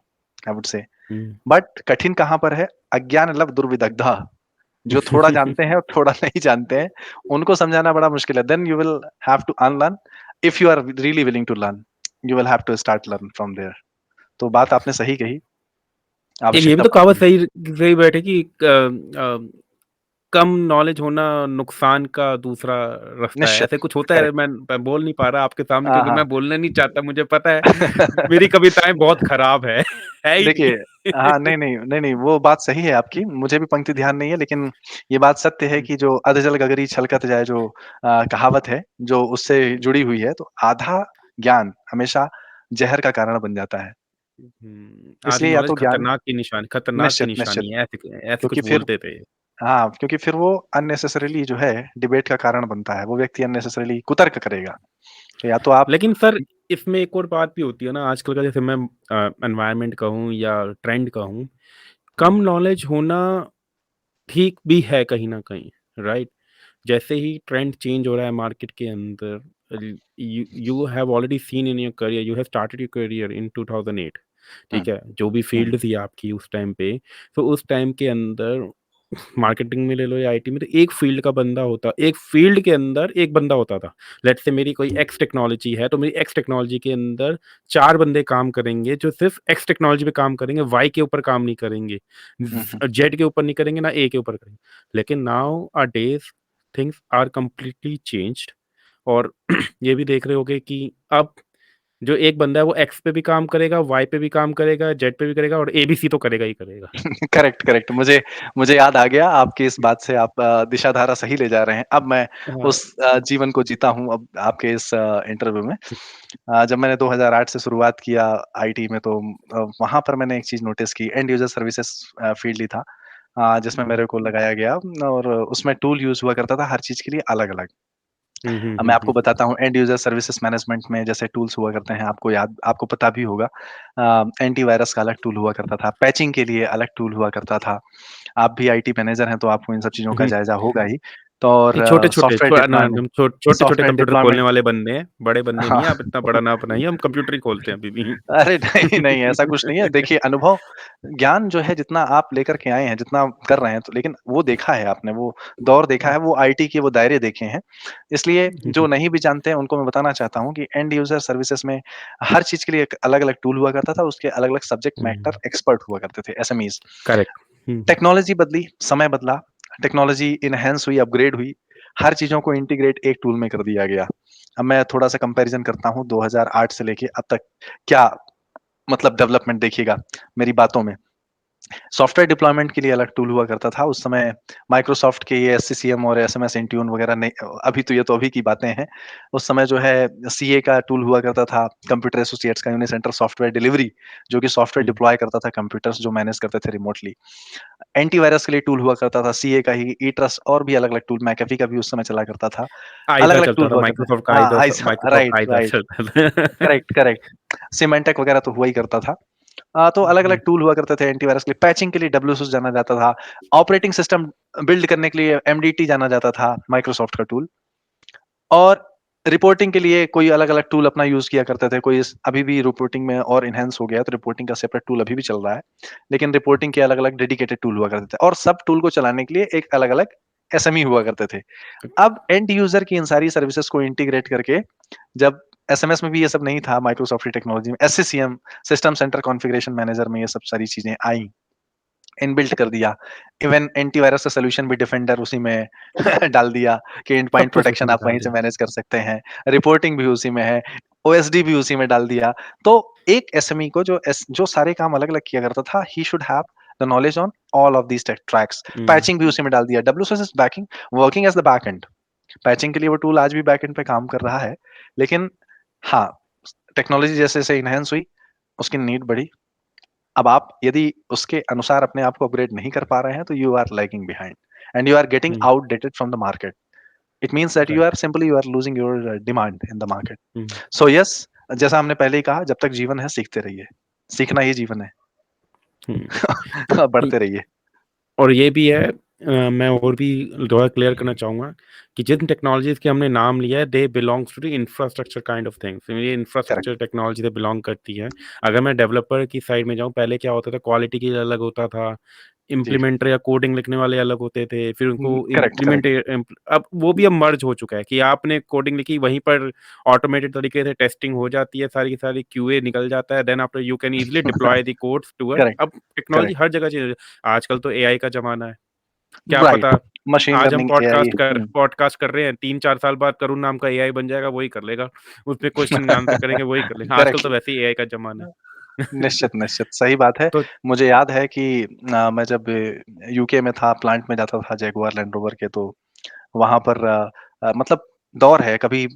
I would say. Hmm. But कठिन कहाँ पर है? अज्ञान लव दुर्विदग्धा। जो थोड़ा जानते हैं और थोड़ा नहीं जानते हैं, उनको समझाना बड़ा मुश्किल है। Then you will have to unlearn. If you are really willing to learn, you will have to start learn from there. तो बात आपने सही कही, एक ये भी आवश्यकता तो कहावत पड़ती है। सही सही बैठे कि कम नॉलेज होना नुकसान का दूसरा रास्ता है। ऐसे निश्चित, कुछ होता है, करेक्ट। मैं बोल नहीं पा रहा आपके सामने हाँ, क्योंकि हाँ। मैं बोलना नहीं चाहता, मुझे पता है मेरी कविताएँ बहुत खराब है। है ही देखिए, हाँ, नहीं। नहीं, नहीं, नहीं, नहीं, वो बात सही है आपकी, मुझे भी पंक्ति ध्यान नहीं है, लेकिन ये बात सत्य है हुँ, कि जो अधजल गगरी छलकत जाए, जो कहावत है, जो उससे जुड़ी हुई है, तो आधा ज्ञान हमेशा ज़हर का कारण बन जाता है। आधी इसलिए या नॉलेज तो ज्ञान खतरनाक की निश्चित, निश्चित, निशानी है, ऐसे ऐसे क्योंकि कुछ फिर बोलते थे। हाँ, क्योंकि फिर वो अननेसेसरीली जो है डिबेट का कारण बनता है, वो व्यक्ति अननेसेसरीली कुतर्क करेगा। तो या तो आप लेकिन सर इसमें एक और बात भी होती है ना आजकल का, जैसे मैं एनवायरनमेंट कहूँ या ट्रेंड कहूँ, हुँ, कम नॉलेज होना ठीक भी है कहीं न कहीं, राइट? जैसे ही ट्रेंड चेंज हो रहा है मार्केट के अंदर, you you have already seen in your career, you have started your career in 2008, हुँ, ठीक है? जो भी हुँ, फील्ड थी आपकी उस टाइम पे, तो उस टाइम के अंदर मार्केटिंग में ले लो या आईटी में, तो एक फील्ड के अंदर एक बंदा होता था। लेट्स से मेरी कोई हुँ, एक्स टेक्नोलॉजी है, तो मेरी एक्स टेक्नोलॉजी के अंदर 4 बंदे काम करेंगे जो सिर्फ़ एक्स टेक्नोलॉजी पे काम करेंगे, वाई के ऊपर काम नहीं करेंगे, हुँ, हुँ। जेड के ऊपर नहीं करेंगे, ना ए के ऊपर करेंगे। लेकिन nowadays things are completely changed, और ये भी देख रहे होंगे कि अब जो एक बंदा है वो एक्स पे भी काम करेगा, वाई पे भी काम करेगा, जेड पे भी करेगा और एबीसी तो करेगा ही करेगा। Correct, correct. मुझे मुझे याद आ गया आपकी इस बात से, आप दिशाधारा सही ले जा रहे हैं। अब मैं हाँ। उस जीवन को जीता हूँ अब आपके इस इंटरव्यू में। जब मैंने 2008 से शुरुआत किया आईटी में, तो वहाँ पर मैंने एक चीज़ नोटिस की, एंड यूज़र सर्विसेज़ फील्ड ही था, जिसमें हुँ। मेरे को लगाया गया, और उसमें टूल यूज़ हुआ करता था हर चीज़ के लिए अलग-अलग। हुँ, हुँ, अब मैं हुँ, आपको हुँ। बताता हूँ, एंड यूज़र सर्विसेज़ मैनेजमेंट में जैसे टूल्स हुआ करते हैं, आपको पता भी होगा। एंटीवायरस का अलग टूल हुआ करता था, पैचिंग के लिए अलग टूल हुआ करता था। आप भी आईटी मैनेजर हैं, तो आपको इन सब चीज़ों का हुँ। जायज़ा होगा ही। तो और नहीं, छोटे-छोटे सॉफ्टवेयर ना डिप्लॉयमेंट हम छोटे-छोटे सॉफ्टवेयर कंप्यूटर खोलने डिप्लॉयमेंट वाले बंदे हैं, बड़े बंदे नहीं हाँ। हैं, आप इतना बड़ा ना बनाइए, हम कंप्यूटर ही खोलते हैं अभी भी। अरे नहीं, नहीं, ऐसा कुछ नहीं है। देखिए, अनुभव ज्ञान जो है जितना आप लेकर के आए हैं, जितना कर रहे हैं, तो लेकिन वो देखा है आपने, वो दौर देखा है, वो आईटी के वो दायरे देखे हैं। इसलिए हुँ, जो हुँ, नहीं भी जानते हैं, उनको मैं बताना चाहता हूँ कि एंड यूज़र सर्विसेज़ में हर चीज़ के लिए एक अलग-अलग टूल हुआ करता था, उसके अलग-अलग सब्जेक्ट मैटर हुँ। एक्सपर्ट हुआ करते थे, एसएमईज़। करेक्ट। हुँ, हुँ, टेक्नोलॉजी बदली, समय बदला, टेक्नोलॉजी एनहांस हुई, अपग्रेड हुई, हर चीज़ों को इंटीग्रेट एक टूल में कर दिया गया। अब मैं थोड़ा-सा कंपैरिज़न करता हूँ 2008 से लेके अब तक क्या मतलब डेवलपमेंट देखिएगा मेरी बातों में। सॉफ्टवेयर डिप्लॉयमेंट के लिए अलग टूल हुआ करता था। उस समय माइक्रोसॉफ्ट के ये एससीसीएम और एसएमएस इंट्यून वगैरह नहीं, अभी तो ये तो अभी की बातें हैं। उस समय जो है सीए का टूल हुआ करता था, कंप्यूटर एसोसिएट्स का यूनिसेंटर सॉफ्टवेयर डिलीवरी, जो कि सॉफ्टवेयर हुँ। डिप्लॉय करता था कंप्यूटर्स जो मैनेज करते थे रिमोटली। एंटीवायरस के लिए टूल हुआ करता था सीए का ही, ई-ट्रस्ट और भी अलग-अलग टूल, मैकेफी का भी उस समय चला करता था। आइज़ा अलग-अलग चलता टूल था, हुआ करते माइक्रोसॉफ्ट का हैं। हाँ, eyes Microsoft right, Aiza right. चलता था। Correct, correct. सिमेंटेक वगैरह तो हुआ ही करता था। तो हुँ, अलग-अलग टूल हुआ करते थे एंटीवायरस के लिए, पैचिंग के लिए डब्ल्यूसूस जाना जाता था, ऑपरेटिंग सिस्टम बिल्ड करने के लिए एमडीटी जाना जाता था, माइक्रोसॉफ्ट का टूल, और रिपोर्टिंग के लिए कोई अलग-अलग टूल अपना यूज़ किया करते थे। कोई इस अभी भी रिपोर्टिंग में और एनहांस हो गया है, तो रिपोर्टिंग का सेपरेट टूल अभी भी चल रहा है। लेकिन रिपोर्टिंग के अलग-अलग डेडिकेटेड टूल हुआ करते थे, और सब टूल को चलाने के लिए एक अलग-अलग एसएमई हुआ करते थे। अब एंड यूज़र की इन सारी सर्विसेज़ को इंटीग्रेट करके, जब एसएमएस में भी ये सब नहीं था, माइक्रोसॉफ्ट की टेक्नोलॉजी में एससीसीएम, सिस्टम सेंटर कॉन्फ़िगरेशन मैनेजर में ये सब सारी चीज़ें आईं, इनबिल्ट कर दिया। इवन एंटीवायरस का सॉल्यूशन भी डिफेंडर उसी में डाल दिया कि एंड सब पॉइंट कुछ प्रोटेक्शन उसमें आप डाल वहीं से दिया। मैनेज कर सकते हैं। रिपोर्टिंग भी उसी में है, ओएसडी भी उसी में डाल दिया। तो एक एसएमई को जो सारे काम अलग-अलग किया करता था, he should have the knowledge on all of these tech tracks. हुँ, पैचिंग भी उसी में डाल दिया। WCS is backing working as the back end. Patching के लिए वो टूल आज भी बैक एंड पे काम कर रहा है। लेकिन हाँ, टेक्नोलॉजी जैसे-जैसे एनहांस हुई, उसकी नीड बढ़ी। अब आप यदि उसके अनुसार अपने आप को अपग्रेड नहीं कर पा रहे हैं, तो you are lagging behind and you are getting hmm, outdated from the market. It means that right. you are losing your demand in the market. Hmm, So yes, जैसा हमने पहले ही कहा, जब तक जीवन है सीखते रहिए। सीखना ही जीवन है। हुँ। बढ़ते रहिए। और ये भी है, मैं और भी थोड़ा क्लियर करना चाहूँगा कि जिन टेक्नोलॉजीज़ के हमने नाम लिया है, they belongs to the infrastructure kind of things. ये करेक्ट। इंफ्रास्ट्रक्चर टेक्नोलॉजी से बिलॉन्ग करती है। अगर मैं डेवलपर की साइड में जाऊँ, पहले क्या होता था, क्वालिटी के लिए अलग होता था, जी। इम्प्लीमेंटर या कोडिंग लिखने वाले अलग होते थे, फिर उनको करेक्ट, इम्प्लीमेंट करेक्ट। अब वो भी अब मर्ज हो चुका है कि आपने कोडिंग लिखी, वहीं पर ऑटोमेटेड तरीके से टेस्टिंग हो जाती है, सारी की सारी क्यूए निकल जाता है, then after you can easily deploy the codes towards. Correct, अब टेक्नोलॉजी करेक्ट। हर जगह चेंज। आजकल तो एआई का ज़माना है। क्या राइट। पता मशीन आज हम लर्निंग, एआई। पॉडकास्ट कर रहे हैं, 3-4 साल बाद करुण नाम का एआई बन जाएगा, वही कर लेगा। उसपे क्वेश्चन आंसर करेंगे, वही कर लेगा। आजकल करेक्ट। तो वैसे ही एआई का ज़माना है। निश्चित, निश्चित, सही बात है। तो मुझे याद है कि मैं जब यूके में था, प्लांट में जाता था जगुआर लैंड रोवर के, तो वहाँ पर मतलब दौर है, कभी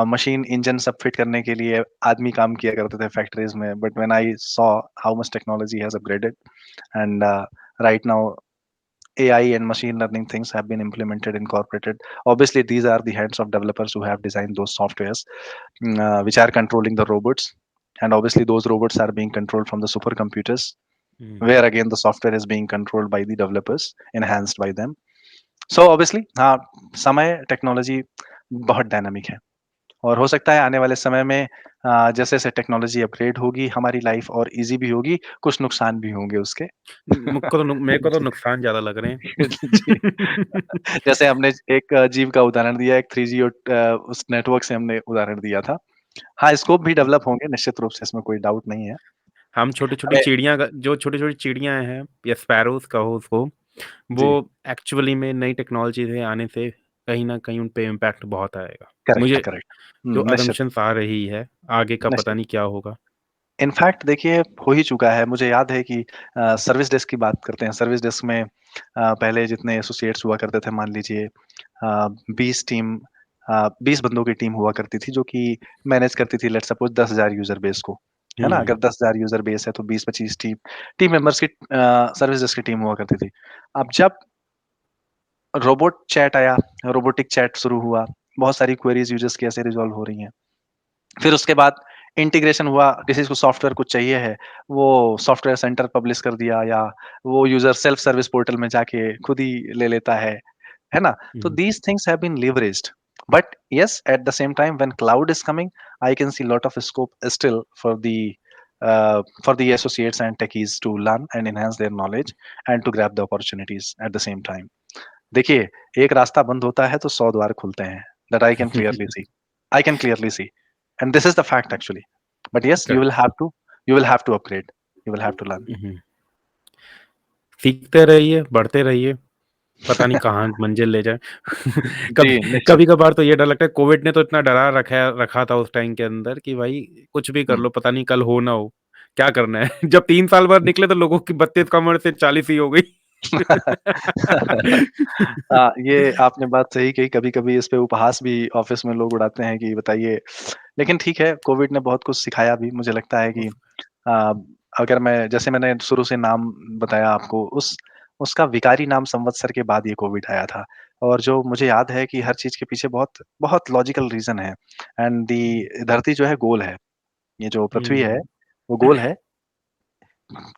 मशीन, इंजन सब फिट करने के लिए आदमी काम किया करते थे फैक्ट्रीज़ में, but when I saw how much technology has upgraded and right now AI and machine learning things have been implemented, incorporated. Obviously, these are the hands of developers who have designed those softwares, which are controlling the robots. And obviously, those robots are being controlled from the supercomputers, hmm, where again the software is being controlled by the developers, enhanced by them. So obviously, हाँ, समय technology बहुत dynamic है और हो सकता है आने वाले समय में जैसे-जैसे टेक्नोलॉजी अपग्रेड होगी, हमारी लाइफ और ईज़ी भी होगी, कुछ नुकसान भी होंगे उसके। मुझको तो नु मेरे को तो जी। नुकसान ज़्यादा लग रहे जी। हैं। जैसे हमने एक जीव का उदाहरण दिया, एक 3G और उस नेटवर्क से हमने उदाहरण दिया था। हाँ, स्कोप भी डेवलप होंगे निश्चित रूप से, इसमें कोई डाउट नहीं है। हम छोटी-छोटी हमें चिड़िया का जो छोटी-छोटी चिड़िया हैं या स्पैरोज़ कहो उसको, वो जी, एक्चुअली में नई टेक्नोलॉजी से आने से कहीं न कहीं उन पे इम्पैक्ट बहुत आएगा। करेक्ट, मुझे करेक्ट। जो निश्चित, असम्पशन्स आ रही है, आगे का पता निश्चित। नहीं क्या होगा। इनफैक्ट देखिए, हो ही चुका है। मुझे याद है कि सर्विस डेस्क की बात करते हैं। सर्विस डेस्क में पहले जितने एसोसिएट्स हुआ करते थे, मान लीजिए 20 टीम 20 बंदों की टीम हुआ करती थी, जो कि मैनेज करती थी लेट्स सपोज़ 10,000 यूज़र बेस को, है ना? हुँ, अगर 10,000 यूज़र बेस है तो 20-25 टीम टीम मेंबर्स की सर्विस डेस्क की टीम हुआ करती थी। अब जब रोबोट चैट आया, रोबोटिक चैट शुरू हुआ, बहुत सारी क्वेरीज़ यूज़र्स की ऐसे रिज़ॉल्व हो रही हैं। फिर उसके बाद इंटीग्रेशन हुआ, किसी को सॉफ्टवेयर कुछ चाहिए है, वो सॉफ्टवेयर सेंटर पब्लिश कर दिया या वो यूज़र सेल्फ सर्विस पोर्टल में जाके खुद ही ले लेता है ना? तो हुँ, these things have been leveraged. But yes, at the same time, when cloud is coming, I can see lot of scope still for the associates and techies to learn and enhance their knowledge and to grab the opportunities at the same time. देखिए, एक रास्ता बंद होता है तो 100 द्वार खुलते हैं। That I can clearly see. I can clearly see. And this is the fact actually. But yes, correct. you will have to upgrade. You will have to learn. हुँ, सीखते रहिए, बढ़ते रहिए, पता नहीं कहाँ मंज़िल ले जाए। जी, निश्चित। कभी-कभार तो ये डर लगता है, कोविड ने तो इतना डरा रखा रखा था उस टाइम के अंदर कि भाई कुछ भी कर हुँ। लो, पता नहीं कल हो ना हो, क्या करना है? जब 3 साल बाद निकले तो लोगों की 32 का उम्र से 40 ही हो गई। ये आपने बात सही कही, कभी-कभी इस पे उपहास भी ऑफ़िस में लोग उड़ाते हैं कि बताइए, लेकिन ठीक है, कोविड ने बहुत कुछ सिखाया भी। मुझे लगता है कि अ, अगर मैं जैसे मैंने शुरू से नाम बताया आपको, उसका विकारी नाम संवत्सर के बाद ये कोविड आया था और जो मुझे याद है कि हर चीज़ के पीछे बहुत बहुत लॉजिकल रीज़न है एंड दी धरती जो है गोल है। ये जो पृथ्वी है, हुँ। वो गोल है।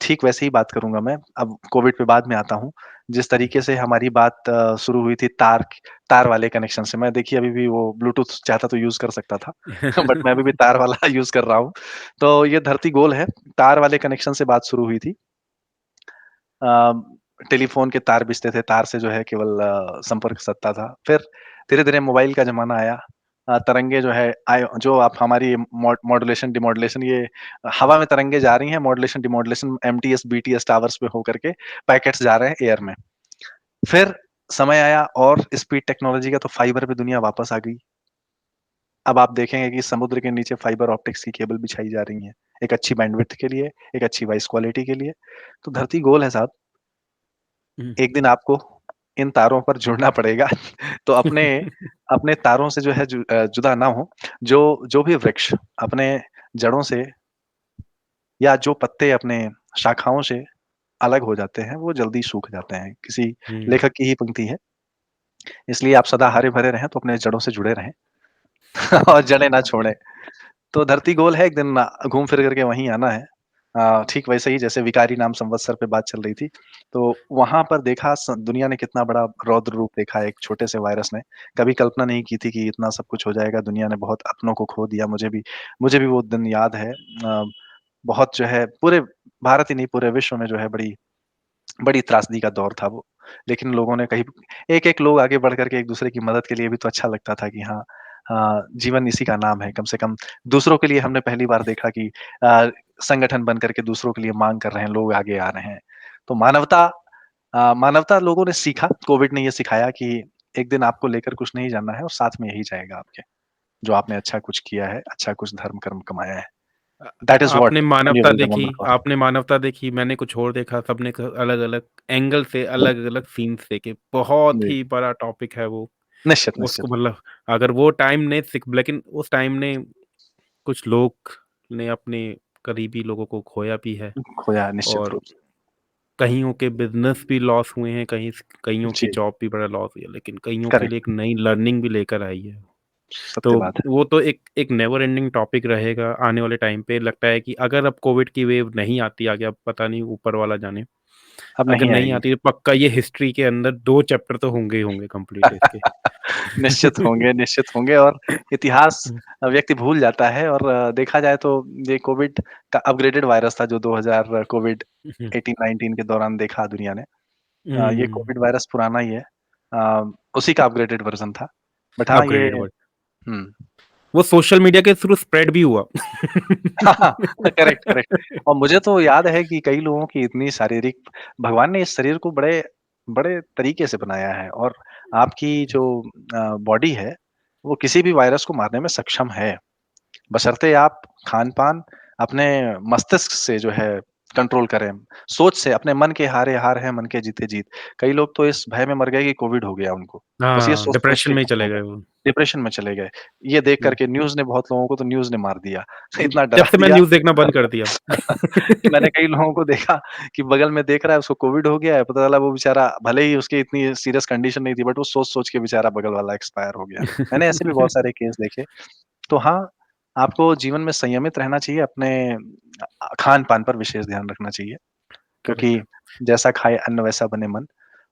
ठीक वैसे ही बात करूँगा मैं, अब कोविड पे बाद में आता हूँ। जिस तरीके से हमारी बात शुरू हुई थी तार वाले कनेक्शन से, मैं देखिए अभी भी वो ब्लूटूथ चाहता तो यूज़ कर सकता था, बट मैं अभी भी तार वाला यूज़ कर रहा हूँ। तो ये धरती गोल है, तार वाले कनेक्शन से बात शुरू हुई थी। अ, टेलीफ़ोन के तार बिछते थे, तार से जो है केवल संपर्क सधता था। फिर धीरे-धीरे मोबाइल का ज़माना आया। तरंगे जो है जो आप हमारी मॉड्यूलेशन, डिमॉड्यूलेशन ये हवा में तरंगे जा रही हैं, modulation, demodulation MTS, BTS towers पे होकर के पैकेट्स जा रहे हैं एयर में। फिर समय आया और स्पीड टेक्नोलॉजी का तो फाइबर पे दुनिया वापस आ गई। अब आप देखेंगे कि समुद्र के नीचे फाइबर ऑप्टिक्स की केबल बिछाई जा रही हैं, एक अच्छी बैंडविड्थ के लिए, एक अच्छी वॉइस क्वालिटी के लिए। तो धरती गोल है साहब। हुँ। एक दिन आपको इन तारों पर जुड़ना पड़ेगा। तो अपने अपने तारों से जो है जुदा ना हो। जो जो भी वृक्ष अपने जड़ों से या जो पत्ते अपने शाखाओं से अलग हो जाते हैं, वो जल्दी सूख जाते हैं। किसी हुँ। लेखक की ही पंक्ति है, इसलिए आप सदा हरे-भरे रहें तो अपने जड़ों से जुड़े रहें और जड़ें ना छोड़ें। तो धरती गोल है, एक दिन घूम फिर करके वहीं आना है। ठीक वैसे ही जैसे विकारी नाम संवत्सर पे बात चल रही थी, तो वहाँ पर देखा दुनिया ने कितना बड़ा रौद्र रूप देखा एक छोटे से वायरस ने। कभी कल्पना नहीं की थी कि इतना सब कुछ हो जाएगा, दुनिया ने बहुत अपनों को खो दिया, मुझे भी वो दिन याद है। बहुत जो है पूरे भारत ही नहीं, पूरे विश्व में जो है बड़ी बड़ी त्रासदी का दौर था वो। लेकिन लोगों ने कहीं एक-एक लोग आगे बढ़ कर के एक-दूसरे की मदद के लिए भी तो अच्छा लगता था कि हाँ, जीवन इसी का नाम है। कम से कम दूसरों के लिए हमने पहली बार देखा कि संगठन बन कर के दूसरों के लिए माँग कर रहे हैं, लोग आगे आ रहे हैं। तो मानवता लोगों ने सीखा, कोविड ने ये सिखाया कि एक दिन आपको लेकर कुछ नहीं जाना है और साथ में यही जाएगा आपके, जो आपने अच्छा कुछ किया है, अच्छा कुछ धर्म कर्म कमाया है। That is what when you will remember for. आपने मानवता देखी, मैंने कुछ और देखा, सबने क अलग-अलग एंगल से, अलग-अलग सीन्स देखे। बहुत जी, ही बड़ा टॉपिक है वो। निश्चित, उसको निश्चित। मतलब अगर वो टाइम ने सिक लेकिन उस टाइम ने कुछ लोग ने अपने करीबी लोगों को खोया भी है खोया निश्चित और रूप से। कइयों के बिज़नेस भी लॉस हुए हैं, कइयों की जी, जॉब भी बड़ा लॉस हुई है, लेकिन कइयों के लिए करेक्ट, एक नई लर्निंग भी लेकर आई है। सत्य तो बात है। वो तो एक एक नेवर एंडिंग टॉपिक रहेगा आने वाले टाइम पे। लगता है कि अगर अब कोविड की वेव नहीं आती आगे, अब पता नहीं ऊपर वाला जाने। अब अगर नहीं नहीं आएगी। आती तो पक्का ये हिस्ट्री के अंदर 2 चैप्टर तो होंगे ही होंगे कंप्लीट इसके। निश्चित होंगे और इतिहास हुँ, व्यक्ति भूल जाता है और देखा जाए तो ये कोविड का अपग्रेडेड वायरस था जो 2000 कोविड हुँ, 18-19 के दौरान देखा दुनिया ने। ये हुँ, कोविड वायरस पुराना ही है। उसी का अपग्रेडेड वर्ज़न था। बट हाँ, ये अपग्रेडेड वर्ज़न। हुँ। वो सोशल मीडिया के थ्रू स्प्रेड भी हुआ। हाँ, हाँ, करेक्ट, करेक्ट और मुझे तो याद है कि कई लोगों की इतनी शारीरिक भगवान ने इस शरीर को बड़े बड़े तरीके से बनाया है और आपकी जो बॉडी है, वो किसी भी वायरस को मारने में सक्षम है। बशर्ते आप खान-पान अपने मस्तिष्क से जो है कंट्रोल करें, सोच से अपने मन के हारे हार हैं, मन के जीते जीत। कई लोग तो इस भय में मर गए कि कोविड हो गया उनको। बस ये हाँ, सोच-सोच डिप्रेशन के में ही खत्म चले हो गए, गए वो। डिप्रेशन में चले गए। ये देख कर हुँ, के न्यूज़ ने बहुत लोगों को तो न्यूज़ ने मार दिया। इतना जब डरा से मैं दिया न्यूज़ देखना बंद कर दिया। कि मैंने कई लोगों को देखा कि बगल में देख रहा है उसको कोविड हो गया है, पता चला वो बेचारा भले ही उसकी इतनी सीरियस कंडीशन नहीं थी बट वो सोच-सोच के बेचारा बगल वाला एक्सपायर हो गया। मैंने ऐसे भी बहुत सारे केस देखे। तो हाँ, आपको जीवन में संयमित रहना चाहिए, अपने खान-पान पर विशेष ध्यान रखना चाहिए, क्योंकि करेक्ट। जैसा खाए अन्न वैसा बने मन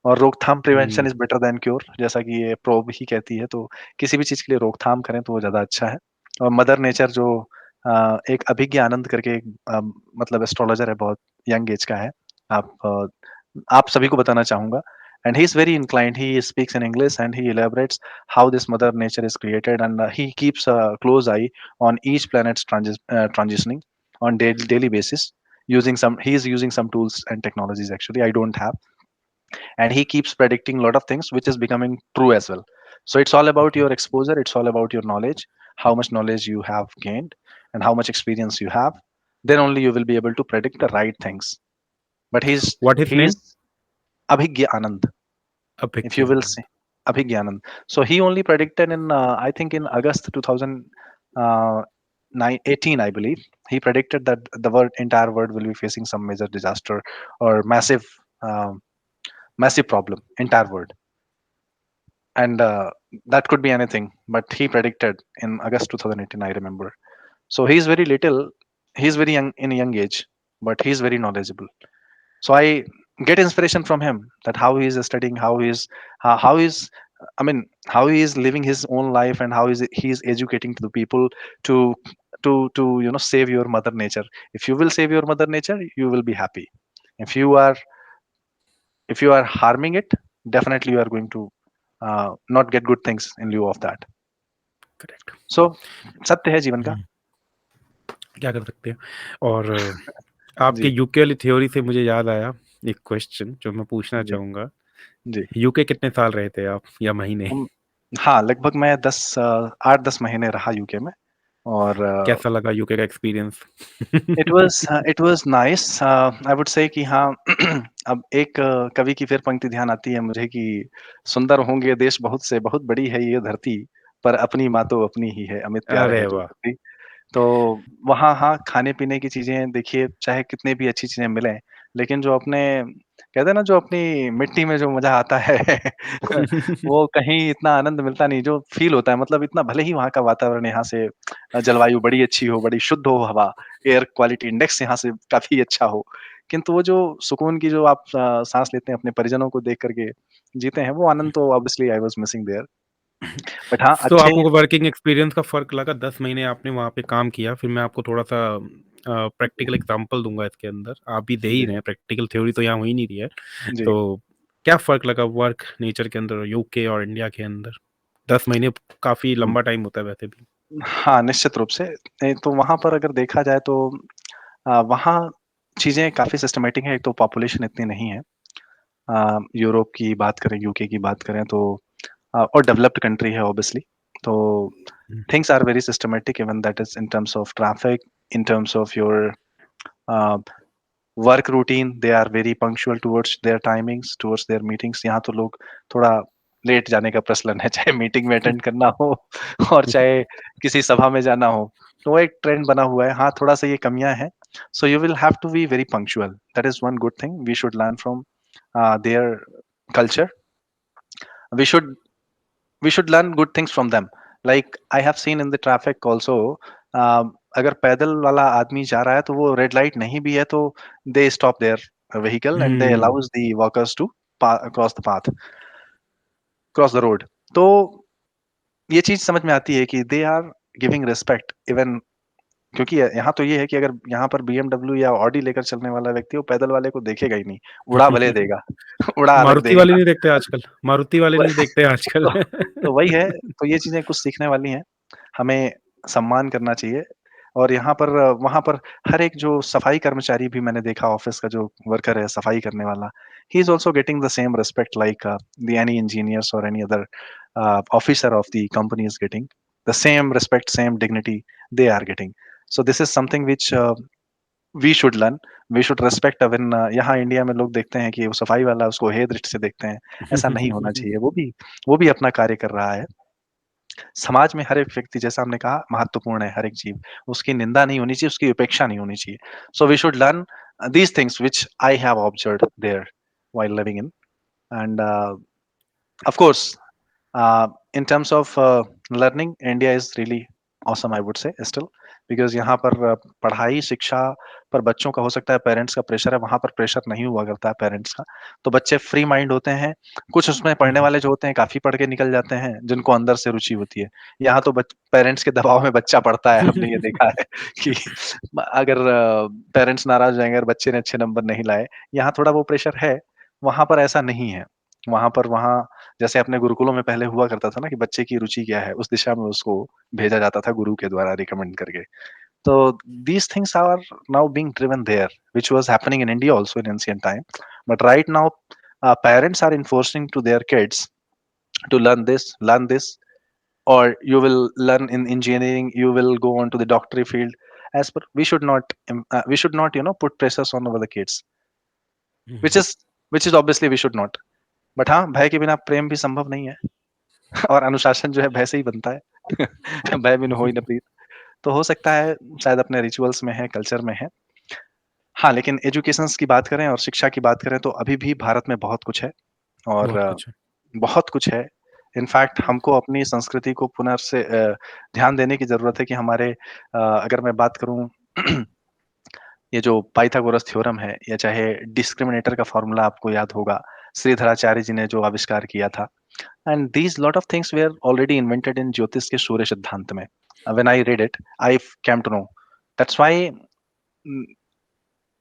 और रोकथाम prevention hmm, is better than cure जैसा कि ये प्रोब ही कहती है, तो किसी भी चीज़ के लिए रोकथाम करें तो वो ज़्यादा अच्छा है। और मदर नेचर जो एक अभिज्ञ आनंद करके एक मतलब एस्ट्रोलॉजर है, बहुत यंग एज का है। आप सभी को बताना चाहूँगा and he is very inclined, he speaks in English and he elaborates how this mother nature is created and he keeps a close eye on each planet's transitioning on daily basis using some he is using some tools and technologies actually I don't have, and he keeps predicting a lot of things which is becoming true as well. So it's all about okay. your exposure, it's all about your knowledge, how much knowledge you have gained and how much experience you have, then only you will be able to predict the right things. But what his name? he's Abhigya Anand, if you will अभिज्ञानंद। say Abhigya Anand. So he only predicted in I think in August 2018 I believe, he predicted that the entire world will be facing some major disaster or um, massive problem, entire world. And that could be anything, but he predicted in August 2018 I remember. So he's very little, he's very young in a young age, but he's very knowledgeable. So I get inspiration from him, that how he is studying, how he's I mean how he is living his own life and how is he is educating to the people to save your mother nature. If you will save your mother nature, you will be happy. If you are harming it, definitely you are going to not get good things in lieu of that. Correct. So सत्य है जीवन का। हुँ, क्या कर सकते हैं? और आपके जी, यूके वाली थ्योरी से मुझे याद आया एक क्वेश्चन जो मैं पूछना जी, चाहूँगा। जी। यूके कितने साल रहे थे आप या महीने? हम हाँ, लगभग मैं 8-10 महीने रहा यूके में और कैसा लगा यूके का experience? It was nice, I would say कि हाँ अब एक कवि की फिर पंक्ति ध्यान आती है मुझे कि सुंदर होंगे देश बहुत से, बहुत बड़ी है ये धरती, पर अपनी माँ तो अपनी ही है, अमित प्यार है अरे जो वाह! करती। तो वहाँ हाँ, खाने-पीने की चीज़ें देखिए चाहे कितनी भी अच्छी चीज़ें मिलें, लेकिन जो अपने कहते हैं ना, जो अपनी मिट्टी में जो मज़ा आता है वो कहीं इतना आनंद मिलता नहीं, जो फ़ील होता है, मतलब इतना भले ही वहाँ का वातावरण यहाँ से जलवायु बड़ी अच्छी हो, बड़ी शुद्ध हो हवा, एयर क्वालिटी इंडेक्स यहाँ से काफ़ी अच्छा हो, किंतु वो जो सुकून की जो आप साँस लेते हैं अपने परिजनों को देख कर के जीते हैं, वो आनंद तो obviously I was missing there. But हाँ, तो अच्छे आपको वर्किंग एक्सपीरियंस का फ़र्क लगा, 10 महीने आपने वहाँ पे काम किया, फिर मैं आपको थोड़ा-सा प्रैक्टिकल एग्ज़ाम्पल दूँगा इसके अंदर। आप भी दे ही जी, रहे हैं, प्रैक्टिकल थ्योरी तो यहाँ हो ही नहीं रही है। जी। तो क्या फ़र्क लगा वर्क नेचर के अंदर यूके और इंडिया के अंदर? 10 महीने काफ़ी हुँ। लंबा टाइम होता है वैसे भी। हाँ, निश्चित रूप से। तो वहाँ पर अगर देखा जाए तो वहाँ चीज़ें काफ़ी सिस्टमैटिक हैं। एक तो पॉपुलेशन इतनी नहीं है। यूरोप की बात करें, यूके की बात करें तो और डेवलप्ड कंट्री है ऑब्वियसली। तो hmm, things are very systematic, even that is in terms of traffic, in terms of your uh, work routine, they are very punctual towards their timings, towards their meetings. यहाँ तो लोग थोड़ा late जाने का प्रचलन है, चाहे मीटिंग में अटेंड करना हो और चाहे किसी सभा में जाना हो। तो वो एक ट्रेंड बना हुआ है। हाँ, थोड़ा-सा ये कमियाँ हैं। So you will have to be very punctual. That is one good thing we should learn from their culture. We should we should learn good things from them. Like I have seen in the traffic also, अगर पैदल वाला आदमी जा रहा है तो वो red light नहीं भी है तो they stop their vehicle and they hmm. allows the walkers to cross the path, cross the road. तो ये चीज समझ में आती है कि they are giving respect even, क्योंकि यहाँ तो ये है कि अगर यहाँ पर बीएमडब्ल्यू या ऑडी लेकर चलने वाला व्यक्ति वो पैदल वाले को देखेगा ही नहीं, उड़ा भले देगा उड़ा अलग मारुति वाले देगा। नहीं देखते आजकल, मारुति वाले नहीं देखते आजकल। तो तो वही है, तो ये चीज़ें कुछ सीखने वाली हैं। हमें सम्मान करना चाहिए और यहाँ पर वहाँ पर हर एक जो सफाई कर्मचारी भी मैंने देखा, ऑफ़िस का जो वर्कर है, सफाई करने वाला, he is also getting the same respect like the any engineers और any other officer of the company is getting the same respect, same dignity they are getting. So this is something which we should learn, we should respect. Even यहाँ India में लोग देखते हैं कि वो सफाई वाला उसको हेय दृष्टि से देखते हैं, ऐसा नहीं होना चाहिए। वो भी अपना कार्य कर रहा है। समाज में हर एक व्यक्ति, जैसा हमने कहा, महत्वपूर्ण है, हर एक जीव। उसकी निंदा नहीं होनी चाहिए, उसकी उपेक्षा नहीं होनी चाहिए। So we should learn these things which I have observed there while living in and of course in terms of learning, India is really awesome, I would say still, because यहाँ पर पढ़ाई शिक्षा पर बच्चों का हो सकता है पेरेंट्स का प्रेशर है, वहाँ पर प्रेशर नहीं हुआ करता है पेरेंट्स का। तो बच्चे फ्री माइंड होते हैं। कुछ उसमें पढ़ने वाले जो होते हैं काफी पढ़ के निकल जाते हैं, जिनको अंदर से रुचि होती है। यहाँ तो पेरेंट्स के दबाव में बच्चा पढ़ता है। हमने ये देखा है कि अगर पेरेंट्स नाराज हो जाएंगे और बच्चे ने अच्छे नंबर नहीं लाए, यहाँ थोड़ा वो प्रेशर है। वहाँ पर ऐसा नहीं है। वहाँ जैसे अपने गुरुकुलों में पहले हुआ करता था ना कि बच्चे की रुचि क्या है, उस दिशा में उसको भेजा जाता था गुरु के द्वारा रिकमेंड करके। तो these things are now being driven there, which was happening in India also in ancient time. But right now, parents are enforcing to their kids to learn this, or you will learn in engineering, you will go on to the doctorate field. As per, we should not, put pressures on over the kids, which is which is obviously we should not. But हाँ, भय के बिना प्रेम भी संभव नहीं है और अनुशासन जो है भय से ही बनता है। भय बिन होई न प्रीत। तो हो सकता है शायद अपने रिचुअल्स में है, कल्चर में है। हाँ, लेकिन एजुकेशंस की बात करें और शिक्षा की बात करें तो अभी भी भारत में बहुत कुछ है और बहुत कुछ है। बहुत कुछ है। इनफैक्ट हमको अपनी संस्कृति को पुनः से ध्यान देने की ज़रूरत है कि हमारे अगर मैं बात करूँ ये जो पाइथागोरस थ्योरम है या चाहे डिस्क्रिमिनेटर का फ़ॉर्मूला आपको याद होगा, श्रीधराचार्य जी ने जो आविष्कार किया था। And these lot of things were already invented in ज्योतिष के सूर्य सिद्धांत में। When I read it, I came to know. That's why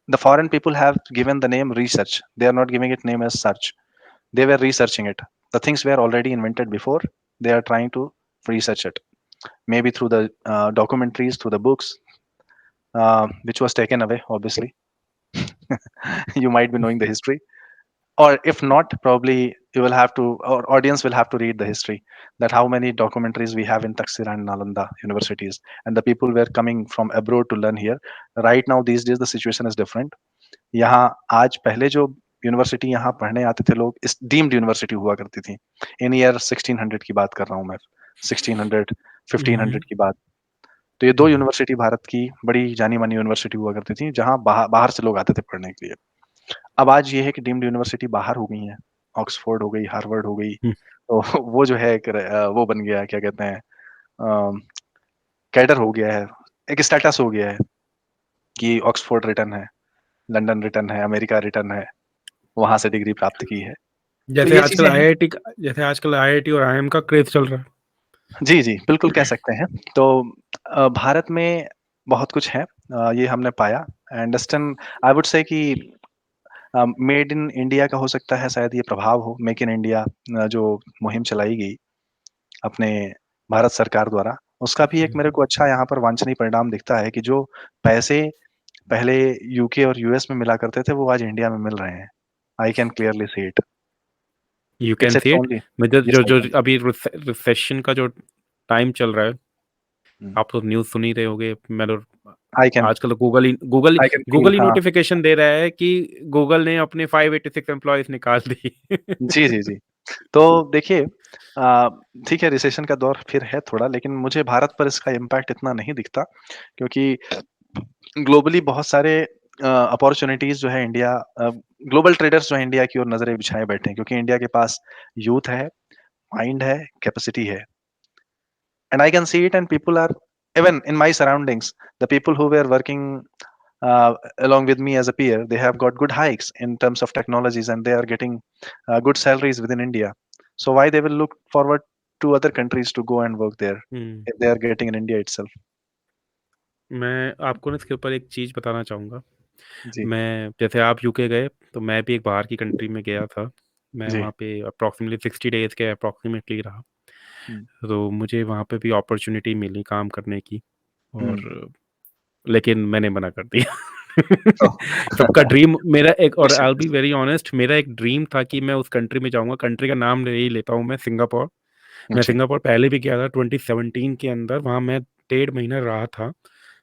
the foreign people have given the name research. They are not giving it name as search. They were researching it. The things were already invented before. They are trying to research it. Maybe through the documentaries, through the books, which was taken away, obviously. You might be knowing the history. Or if not, probably you will have to, or audience will have to read the history, that how many documentaries we have in Taxila and Nalanda universities, and the people were coming from abroad to learn here. Right now, these days, the situation is different. यहाँ आज पहले जो university यहाँ पढ़ने आते थे लोग, इस डीम्ड यूनिवर्सिटी हुआ करती थी। इन ईयर 1600 की बात कर रहा हूँ मैं, 1600 हुँ, हुँ। 1500 की बात। तो ये दो हुँ, हुँ। यूनिवर्सिटी भारत की बड़ी जानी मानी यूनिवर्सिटी हुआ करती थी, जहाँ बाहर बाहर से लोग आते थे पढ़ने के लिए। अब आज ये है कि डीम्ड यूनिवर्सिटी बाहर हो गई हैं, ऑक्सफोर्ड हो गई, हार्वर्ड हो गई, हुँ। तो वो जो है एक वो बन गया है, क्या कहते हैं, अ, कैडर हो गया है, एक स्टेटस हो गया है कि ऑक्सफोर्ड रिटर्न है, लंदन रिटर्न है, अमेरिका रिटर्न है, वहाँ से डिग्री प्राप्त की है। तो जैसे ये आजकल चीज़ें हैं। आईआईटी का जैसे आजकल आईआईटी और आईआईएम का क्रेज़ चल रहा है। जी, जी, बिल्कुल कह सकते हैं। तो भारत में बहुत कुछ है, ये हमने पाया and still I would say कि मेड इन इंडिया का हो सकता है शायद ये प्रभाव हो, मेक इन इंडिया जो मुहिम चलाई गई अपने भारत सरकार द्वारा, उसका भी एक मेरे को अच्छा यहाँ पर वांछनीय परिणाम दिखता है कि जो पैसे पहले यूके और यूएस में मिला करते थे, वो आज इंडिया में मिल रहे हैं। I can clearly see it. You can see it's it. Only मतलब यस जो आई जो कैन। अभी रिसेशन का जो टाइम चल रहा है, हुँ, आप तो न्यूज़ सुन ही रहे होंगे। मैं तो आई कैन आजकल तो Google I can feel Google ही हाँ। नोटिफ़िकेशन दे रहा है कि गूगल ने अपने 586 एम्प्लॉइज़ निकाल दिए। जी, जी, जी। तो देखिए अ, ठीक है रिसेशन का दौर फिर है थोड़ा, लेकिन मुझे भारत पर इसका इम्पैक्ट इतना नहीं दिखता क्योंकि ग्लोबली बहुत सारे अपॉर्च्युनिटीज़ जो है ग्लोबल ट्रेडर्स जो है इंडिया की ओर नज़रें बिछाए बैठे हैं क्योंकि इंडिया के पास यूथ है, माइंड है, कैपेसिटी है। And I can see it and people are even in my surroundings, the people who were working along with me as a peer, they have got good hikes in terms of technologies and they are getting good salaries within India. So why they will look forward to other countries to go and work there hmm. if they are getting in India itself? मैं आपको ना इसके ऊपर एक चीज़ बताना चाहूँगा। जी, मैं जैसे आप यूके गए, तो मैं भी एक बाहर की कंट्री में गया था। मैं जी, वहाँ पे अप्रॉक्सिमेटली 60 डेज़ के अप्रॉक्सिमेटली रहा। हुँ, तो मुझे वहाँ पे भी अपॉर्च्युनिटी मिली काम करने की, और हुँ, लेकिन मैंने मना कर दिया। ओह! सबका ड्रीम मेरा एक, और आई निश्चित, विल बी निश्चित। वेरी ऑनेस्ट, मेरा एक ड्रीम था कि मैं उस कंट्री में जाऊँगा। कंट्री का नाम ले ही लेता हूँ मैं, सिंगापुर। मैं जी, सिंगापुर पहले भी गया था 2017 के अंदर, वहाँ मैं 1.5 महीना रहा था।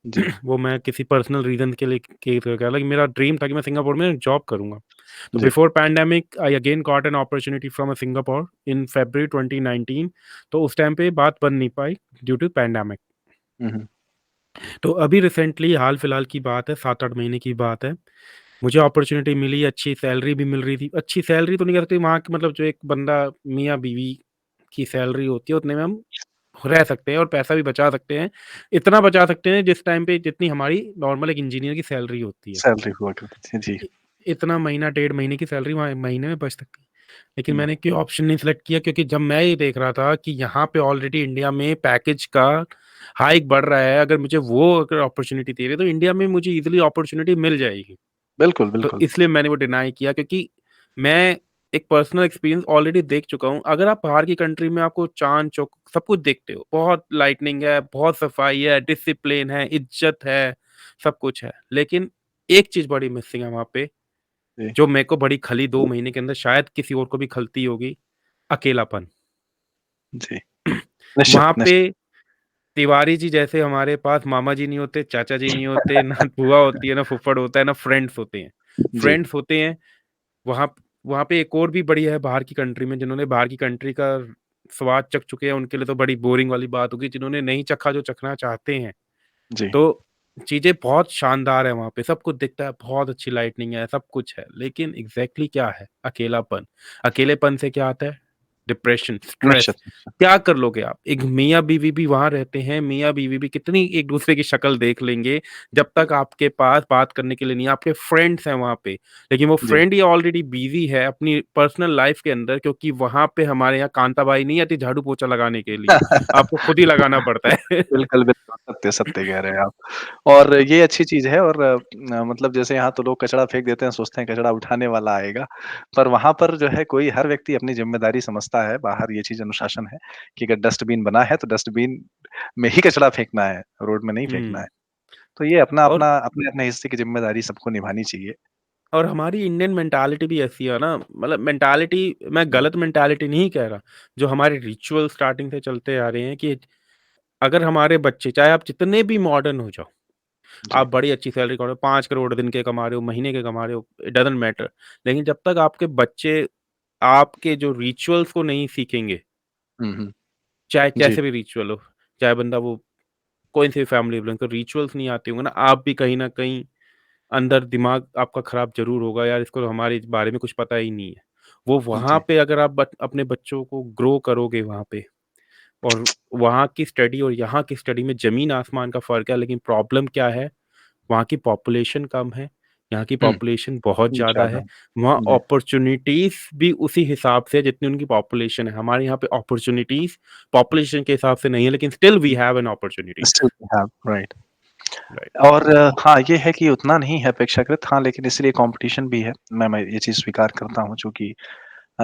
जी, वो मैं किसी पर्सनल रीज़न के लिए गया, लेकिन मेरा ड्रीम था कि मैं सिंगापुर में जॉब करूँगा। तो जी, before pandemic I again got an opportunity from Singapore in February 2019। तो उस टाइम पे बात बन नहीं पाई ड्यू टू पैंडेमिक। हुँ, हुँ, तो अभी रिसेंटली हाल-फिलहाल की बात है, 7-8 महीने की बात है। मुझे अपॉर्च्युनिटी मिली, अच्छी सैलरी भी मिल रही थी। अच्छी सैलरी तो नहीं कह सकते, वहाँ की मतलब जो एक बंदा मियाँ-बीवी की सैलरी होती है, उतने में हम रह सकते हैं और पैसा भी बचा सकते हैं। इतना बचा सकते हैं जिस टाइम पे जितनी हमारी नॉर्मल एक इंजीनियर की सैलरी होती है। सैलरी हुआ करती थी, जी, इ इतना महीना, 1.5 महीने की सैलरी वहाँ महीने में बच सकती है। लेकिन हुँ, मैंने क्यों ऑप्शन नहीं सेलेक्ट किया, क्योंकि जब मैं ये देख रहा था कि यहाँ पे ऑलरेडी इंडिया में पैकेज का हाइक बढ़ रहा है, अगर मुझे वो अगर अपॉर्च्युनिटी दे रहे, तो इंडिया में मुझे ईज़िली अपॉर्च्युनिटी मिल जाएगी। बिल्कुल, तो बिल्कुल, इसलिए मैंने वो डिनाई किया, क्योंकि मैं एक पर्सनल एक्सपीरियंस ऑलरेडी देख चुका हूँ। अगर आप बाहर की कंट्री में आपको चाँद-चौक सब कुछ देखते हो, बहुत लाइटनिंग है, बहुत सफाई है, डिसिप्लिन है, इज़्ज़त है, सब कुछ है। लेकिन एक चीज़ बड़ी मिसिंग है वहाँ पे, जी, जो मेरे को बड़ी खली 2 महीने के अंदर, शायद किसी और को भी खलती होगी, अकेलापन। जी, निश्चित, वहाँ पे निश्चित, तिवारी जी जैसे हमारे पास मामा जी नहीं होते, चाचा जी नहीं होते, ना बुआ होती है, ना फूफड़ होता है, ना फ्रेंड्स होते हैं। जी, फ्रेंड्स होते हैं वहाँ वहाँ पे, एक और भी बढ़िया है बाहर की कंट्री में, जिन्होंने बाहर की कंट्री का स्वाद चख चुके हैं, उनके लिए तो बड़ी बोरिंग वाली बात होगी। जिन्होंने नहीं चखा, जो चखना चाहते हैं, जी, तो चीज़ें बहुत शानदार है वहाँ पे, सब कुछ दिखता है, बहुत अच्छी लाइटनिंग है, सब कुछ है। लेकिन एग्ज़ैक्टली क्या है? अकेलापन। अकेलेपन से क्या आता है? Depression, stress. निश्चित, निश्चित, क्या कर लोगे आप? एक मियाँ-बीवी भी वहाँ रहते हैं, मियाँ-बीवी भी कितनी एक-दूसरे की शक्ल देख लेंगे, जब तक आपके पास बात करने के लिए नहीं है। आपके फ्रेंड्स हैं वहाँ पे, लेकिन वो जी। फ्रेंड ये ऑलरेडी बिज़ी है अपनी पर्सनल लाइफ़ के अंदर, क्योंकि वहाँ पे हमारे यहाँ कांताबाई नहीं आती झाड़ू-पोछा लगाने के लिए, आपको खुद ही लगाना पड़ता है। बिल्कुल, बिल्कुल, सत्य, सत्य कह रहे हैं आप। और ये अच्छी चीज़ है और मतलब जैसे यहाँ तो लोग कचरा फेंक देते हैं, सोचते हैं कचरा उठाने वाला आएगा, पर वहाँ पर जो है कोई हर व्यक्ति अपनी ज़िम्मेदारी समझता है, बाहर ये चीज़ अनुशासन है कि अगर डस्टबिन बना है, तो डस्टबिन में ही कचरा फेंकना है, रोड में नहीं फेंकना हुँ। है। तो ये और अपना-अपना अपने-अपने हिस्से की ज़िम्मेदारी सबको निभानी चाहिए। और हमारी इंडियन मेंटालिटी भी ऐसी है ना, मतलब मेंटालिटी, मैं हुँ, गलत मेंटालिटी नहीं कह रहा, जो हमारे रिचुअल स्टार्टिंग से चलते आ रहे हैं कि अगर हमारे बच्चे, चाहे आप जितने भी मॉडर्न हो जाओ, जी। आप बड़ी अच्छी सैलरी कमा रहे हो, 5 करोड़ दिन के कमा रहे हो, महीने के कमा रहे हो, इट डज़न्ट मैटर। लेकिन जब तक आपके बच्चे आपके जो रिचुअल्स को नहीं सीखेंगे, हुँ, हुँ। चाहे जी, कैसे भी रिचुअल हो, चाहे बंदा वो कोई सी भी फैमिली बिलॉन्ग, तो रिचुअल्स नहीं आते होंगे ना, आप भी कहीं न कहीं अंदर दिमाग आपका खराब ज़रूर होगा, यार इसको तो हमारे इस बारे में कुछ पता ही नहीं है। वो वहाँ जी। पे अगर आप अपने बच्चों को ग्रो करोगे वहाँ पे, और वहाँ की स्टडी और यहाँ की स्टडी में ज़मीन-आसमान का फ़र्क है, लेकिन प्रॉब्लम क्या है, वहाँ की पॉपुलेशन कम है, यहाँ की हुँ, पॉपुलेशन बहुत ज़्यादा ज़्यादा। है। वहाँ जी। अपॉर्च्युनिटीज़ भी उसी हिसाब से है जितनी उनकी पॉपुलेशन है। हमारे यहाँ पे अपॉर्च्युनिटीज़ पॉपुलेशन के हिसाब से नहीं है, लेकिन still we have an opportunities. Still we have right. Right. और हाँ, ये है कि उतना नहीं है अपेक्षाकृत हाँ, लेकिन इसलिए कॉम्पिटिशन भी है। मैं ये चीज़ स्वीकार करता हूँ चूँकि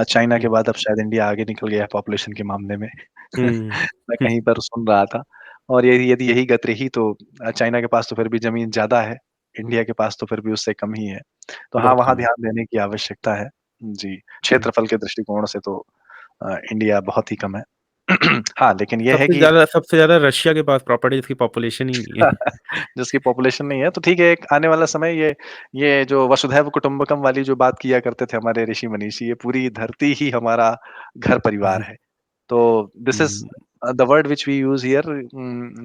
चाइना के हुँ, बाद अब शायद इंडिया आगे निकल गया है पॉपुलेशन के मामले में। हुँ, मैं कहीं पर सुन रहा था और यदि यदि यही गति रही तो चाइना के पास तो फिर भी ज़मीन ज़्यादा है, इंडिया के पास तो फिर भी उससे कम ही है। तो हाँ, बहुत वहाँ कम है। ध्यान देने की आवश्यकता है। जी, हुँ। क्षेत्रफल के दृष्टिकोण से तो इंडिया बहुत ही कम है। हाँ, लेकिन ये है कि सबसे ज़्यादा रशिया के पास प्रॉपर्टी, जिसकी पॉपुलेशन ही नहीं है। जिसकी पॉपुलेशन नहीं है, तो ठीक है एक आने वाला समय ये जो वसुधैव कुटुंबकम वाली जो बात किया करते थे हमारे ऋषि-मनीषी, ये पूरी धरती ही हमारा घर परिवार है। तो this is hmm, the word which we use here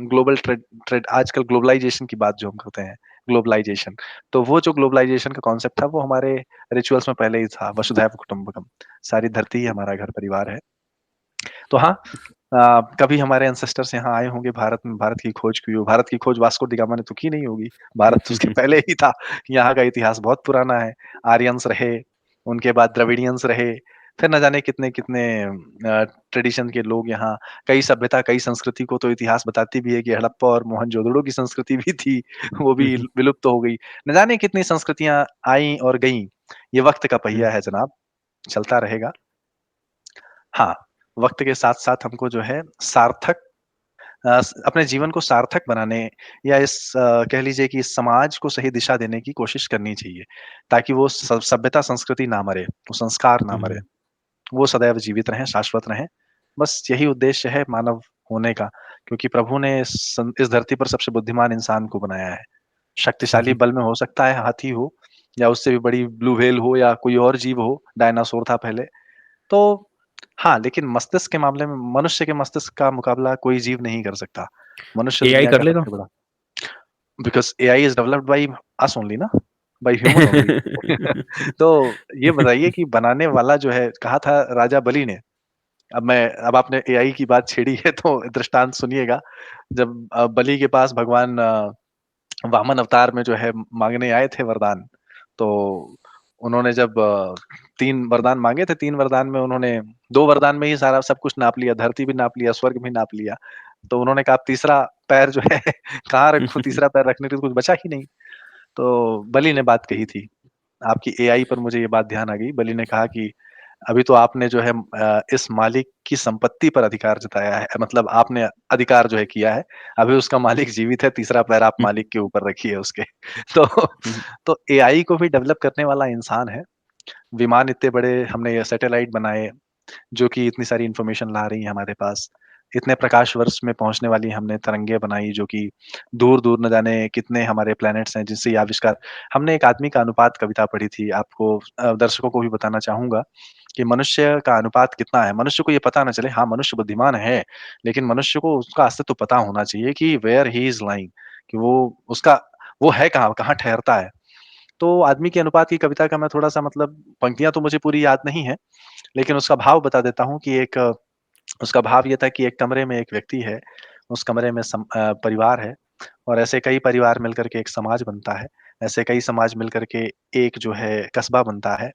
global trade trade आजकल ग्लोबलाइज़ेशन की बात जो हम करते हैं, ग्लोबलाइज़ेशन। तो वो जो ग्लोबलाइज़ेशन का कॉन्सेप्ट था वो हमारे रिचुअल्स में पहले ही था, वसुधैव कुटुंबकम। सारी धरती ही हमारा घर परिवार है। तो हाँ कभी हमारे एंसेस्टर्स यहाँ आए होंगे भारत में, भारत की खोज की हो, भारत की खोज वास्को डी गामा ने तो की नहीं होगी, भारत तो उसके पहले ही था। यहाँ का इतिहास बहुत पुराना है, आर्यन्स रहे, उनके बाद द्रविडियंस रहे, फिर न जाने कितने-कितने ट्रेडिशन के लोग यहाँ कई सभ्यता, कई संस्कृति को तो इतिहास बताती भी है कि हड़प्पा और मोहनजोदड़ो की संस्कृति भी थी, वो भी विलुप्त हो गई। न जाने कितनी संस्कृतियाँ आईं और गईं, ये वक़्त का पहिया है जनाब, चलता रहेगा। हाँ, वक़्त के साथ-साथ हमको जो है सार्थक अपने जीवन को सार्थक बनाने या कह लीजिए कि इस समाज को सही दिशा देने की कोशिश करनी चाहिए, ताकि वो सभ्यता संस्कृति ना मरे, वो संस्कार ना मरे, वो सदैव जीवित रहें, शाश्वत रहें। बस यही उद्देश्य है मानव होने का, क्योंकि प्रभु ने इस धरती पर सबसे बुद्धिमान इंसान को बनाया है। शक्तिशाली बल में हो सकता है हाथी हो या उससे भी बड़ी ब्लू व्हेल हो या कोई और जीव हो, डायनासोर था पहले। तो हाँ, लेकिन मस्तिष्क के मामले में मनुष्य के मस्तिष्क का मुकाबला कोई जीव नहीं कर सकता। मनुष्य एआई दुनिया कर का लेगा? सबसे बड़ा because AI is developed by us only ना, बाय ह्यूमन ओनली। तो ये बताइए कि बनाने वाला जो है कहा था राजा बलि ने, अब आपने एआई की बात छेड़ी है तो दृष्टांत सुनिएगा। जब बलि के पास भगवान वामन अवतार में जो है माँगने आए थे वरदान, तो उन्होंने जब 3 वरदान माँगे थे, 3 वरदान में उन्होंने 2 वरदान में ही सारा सब कुछ नाप लिया, धरती भी नाप लिया, स्वर्ग भी नाप लिया। तो उन्होंने कहा, "अब तीसरा पैर जो है कहाँ रखूँ? तीसरा पैर रखने के लिए तो कुछ बचा ही नहीं।" तो बलि ने बात कही थी। आपकी एआई पर मुझे ये बात ध्यान आ गई। बलि ने कहा कि अभी तो आपने जो है इस मालिक की संपत्ति पर अधिकार जताया है, मतलब आपने अधिकार जो है किया है, अभी उसका मालिक जीवित है, तीसरा पैर आप मालिक के ऊपर रखिए उसके। तो तो एआई को भी डेवलप करने वाला इंसान है। विमान इतने बड़े हमने ये सैटेलाइट बनाए, जो कि इतनी सारी इन्फॉर्मेशन ला रही हैं हमारे पास। इतने प्रकाश वर्ष में पहुँचने वाली हमने तरंगे बनाई जो कि दूर-दूर न जाने कितने हमारे प्लैनेट्स हैं जिनसे ये आविष्कार हमने एक आदमी का अनुपात कविता पढ़ी थी, आपको दर्शकों को भी बताना चाहूँगा कि मनुष्य का अनुपात कितना है। मनुष्य को ये पता ना चले हाँ, मनुष्य बुद्धिमान है, लेकिन मनुष्य को उसका अस्तित्व पता होना चाहिए कि वेयर ही इज़ लाइंग कि वो है कहाँ, कहाँ ठहरता है। तो आदमी के अनुपात की कविता का मैं थोड़ा-सा मतलब पंक्तियाँ तो मुझे पूरी याद नहीं है, लेकिन उसका भाव बता देता हूँ कि उसका भाव ये था कि एक कमरे में एक व्यक्ति है, उस कमरे में परिवार है और ऐसे कई परिवार मिलकर के एक समाज बनता है। ऐसे कई समाज मिलकर के एक जो है कस्बा बनता है।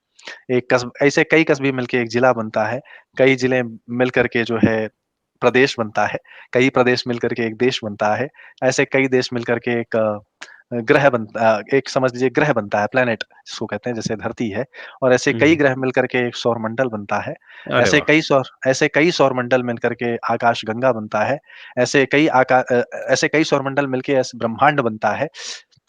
एक कस्ब ऐसे कई कस्बे मिलके एक जिला बनता है। कई जिले मिलकर के जो है प्रदेश बनता है। कई प्रदेश मिलकर के एक देश बनता है। ऐसे कई देश मिलकर के एक एक समझ लीजिए ग्रह बनता है, प्लैनेट जिसको कहते हैं जैसे धरती है और ऐसे कई ग्रह मिलकर के एक सौरमंडल बनता है। अरे वाह! ऐसे कई सौरमंडल मिलकर के आकाशगंगा बनता है। ऐसे कई सौरमंडल मिलके ऐसे ब्रह्मांड बनता है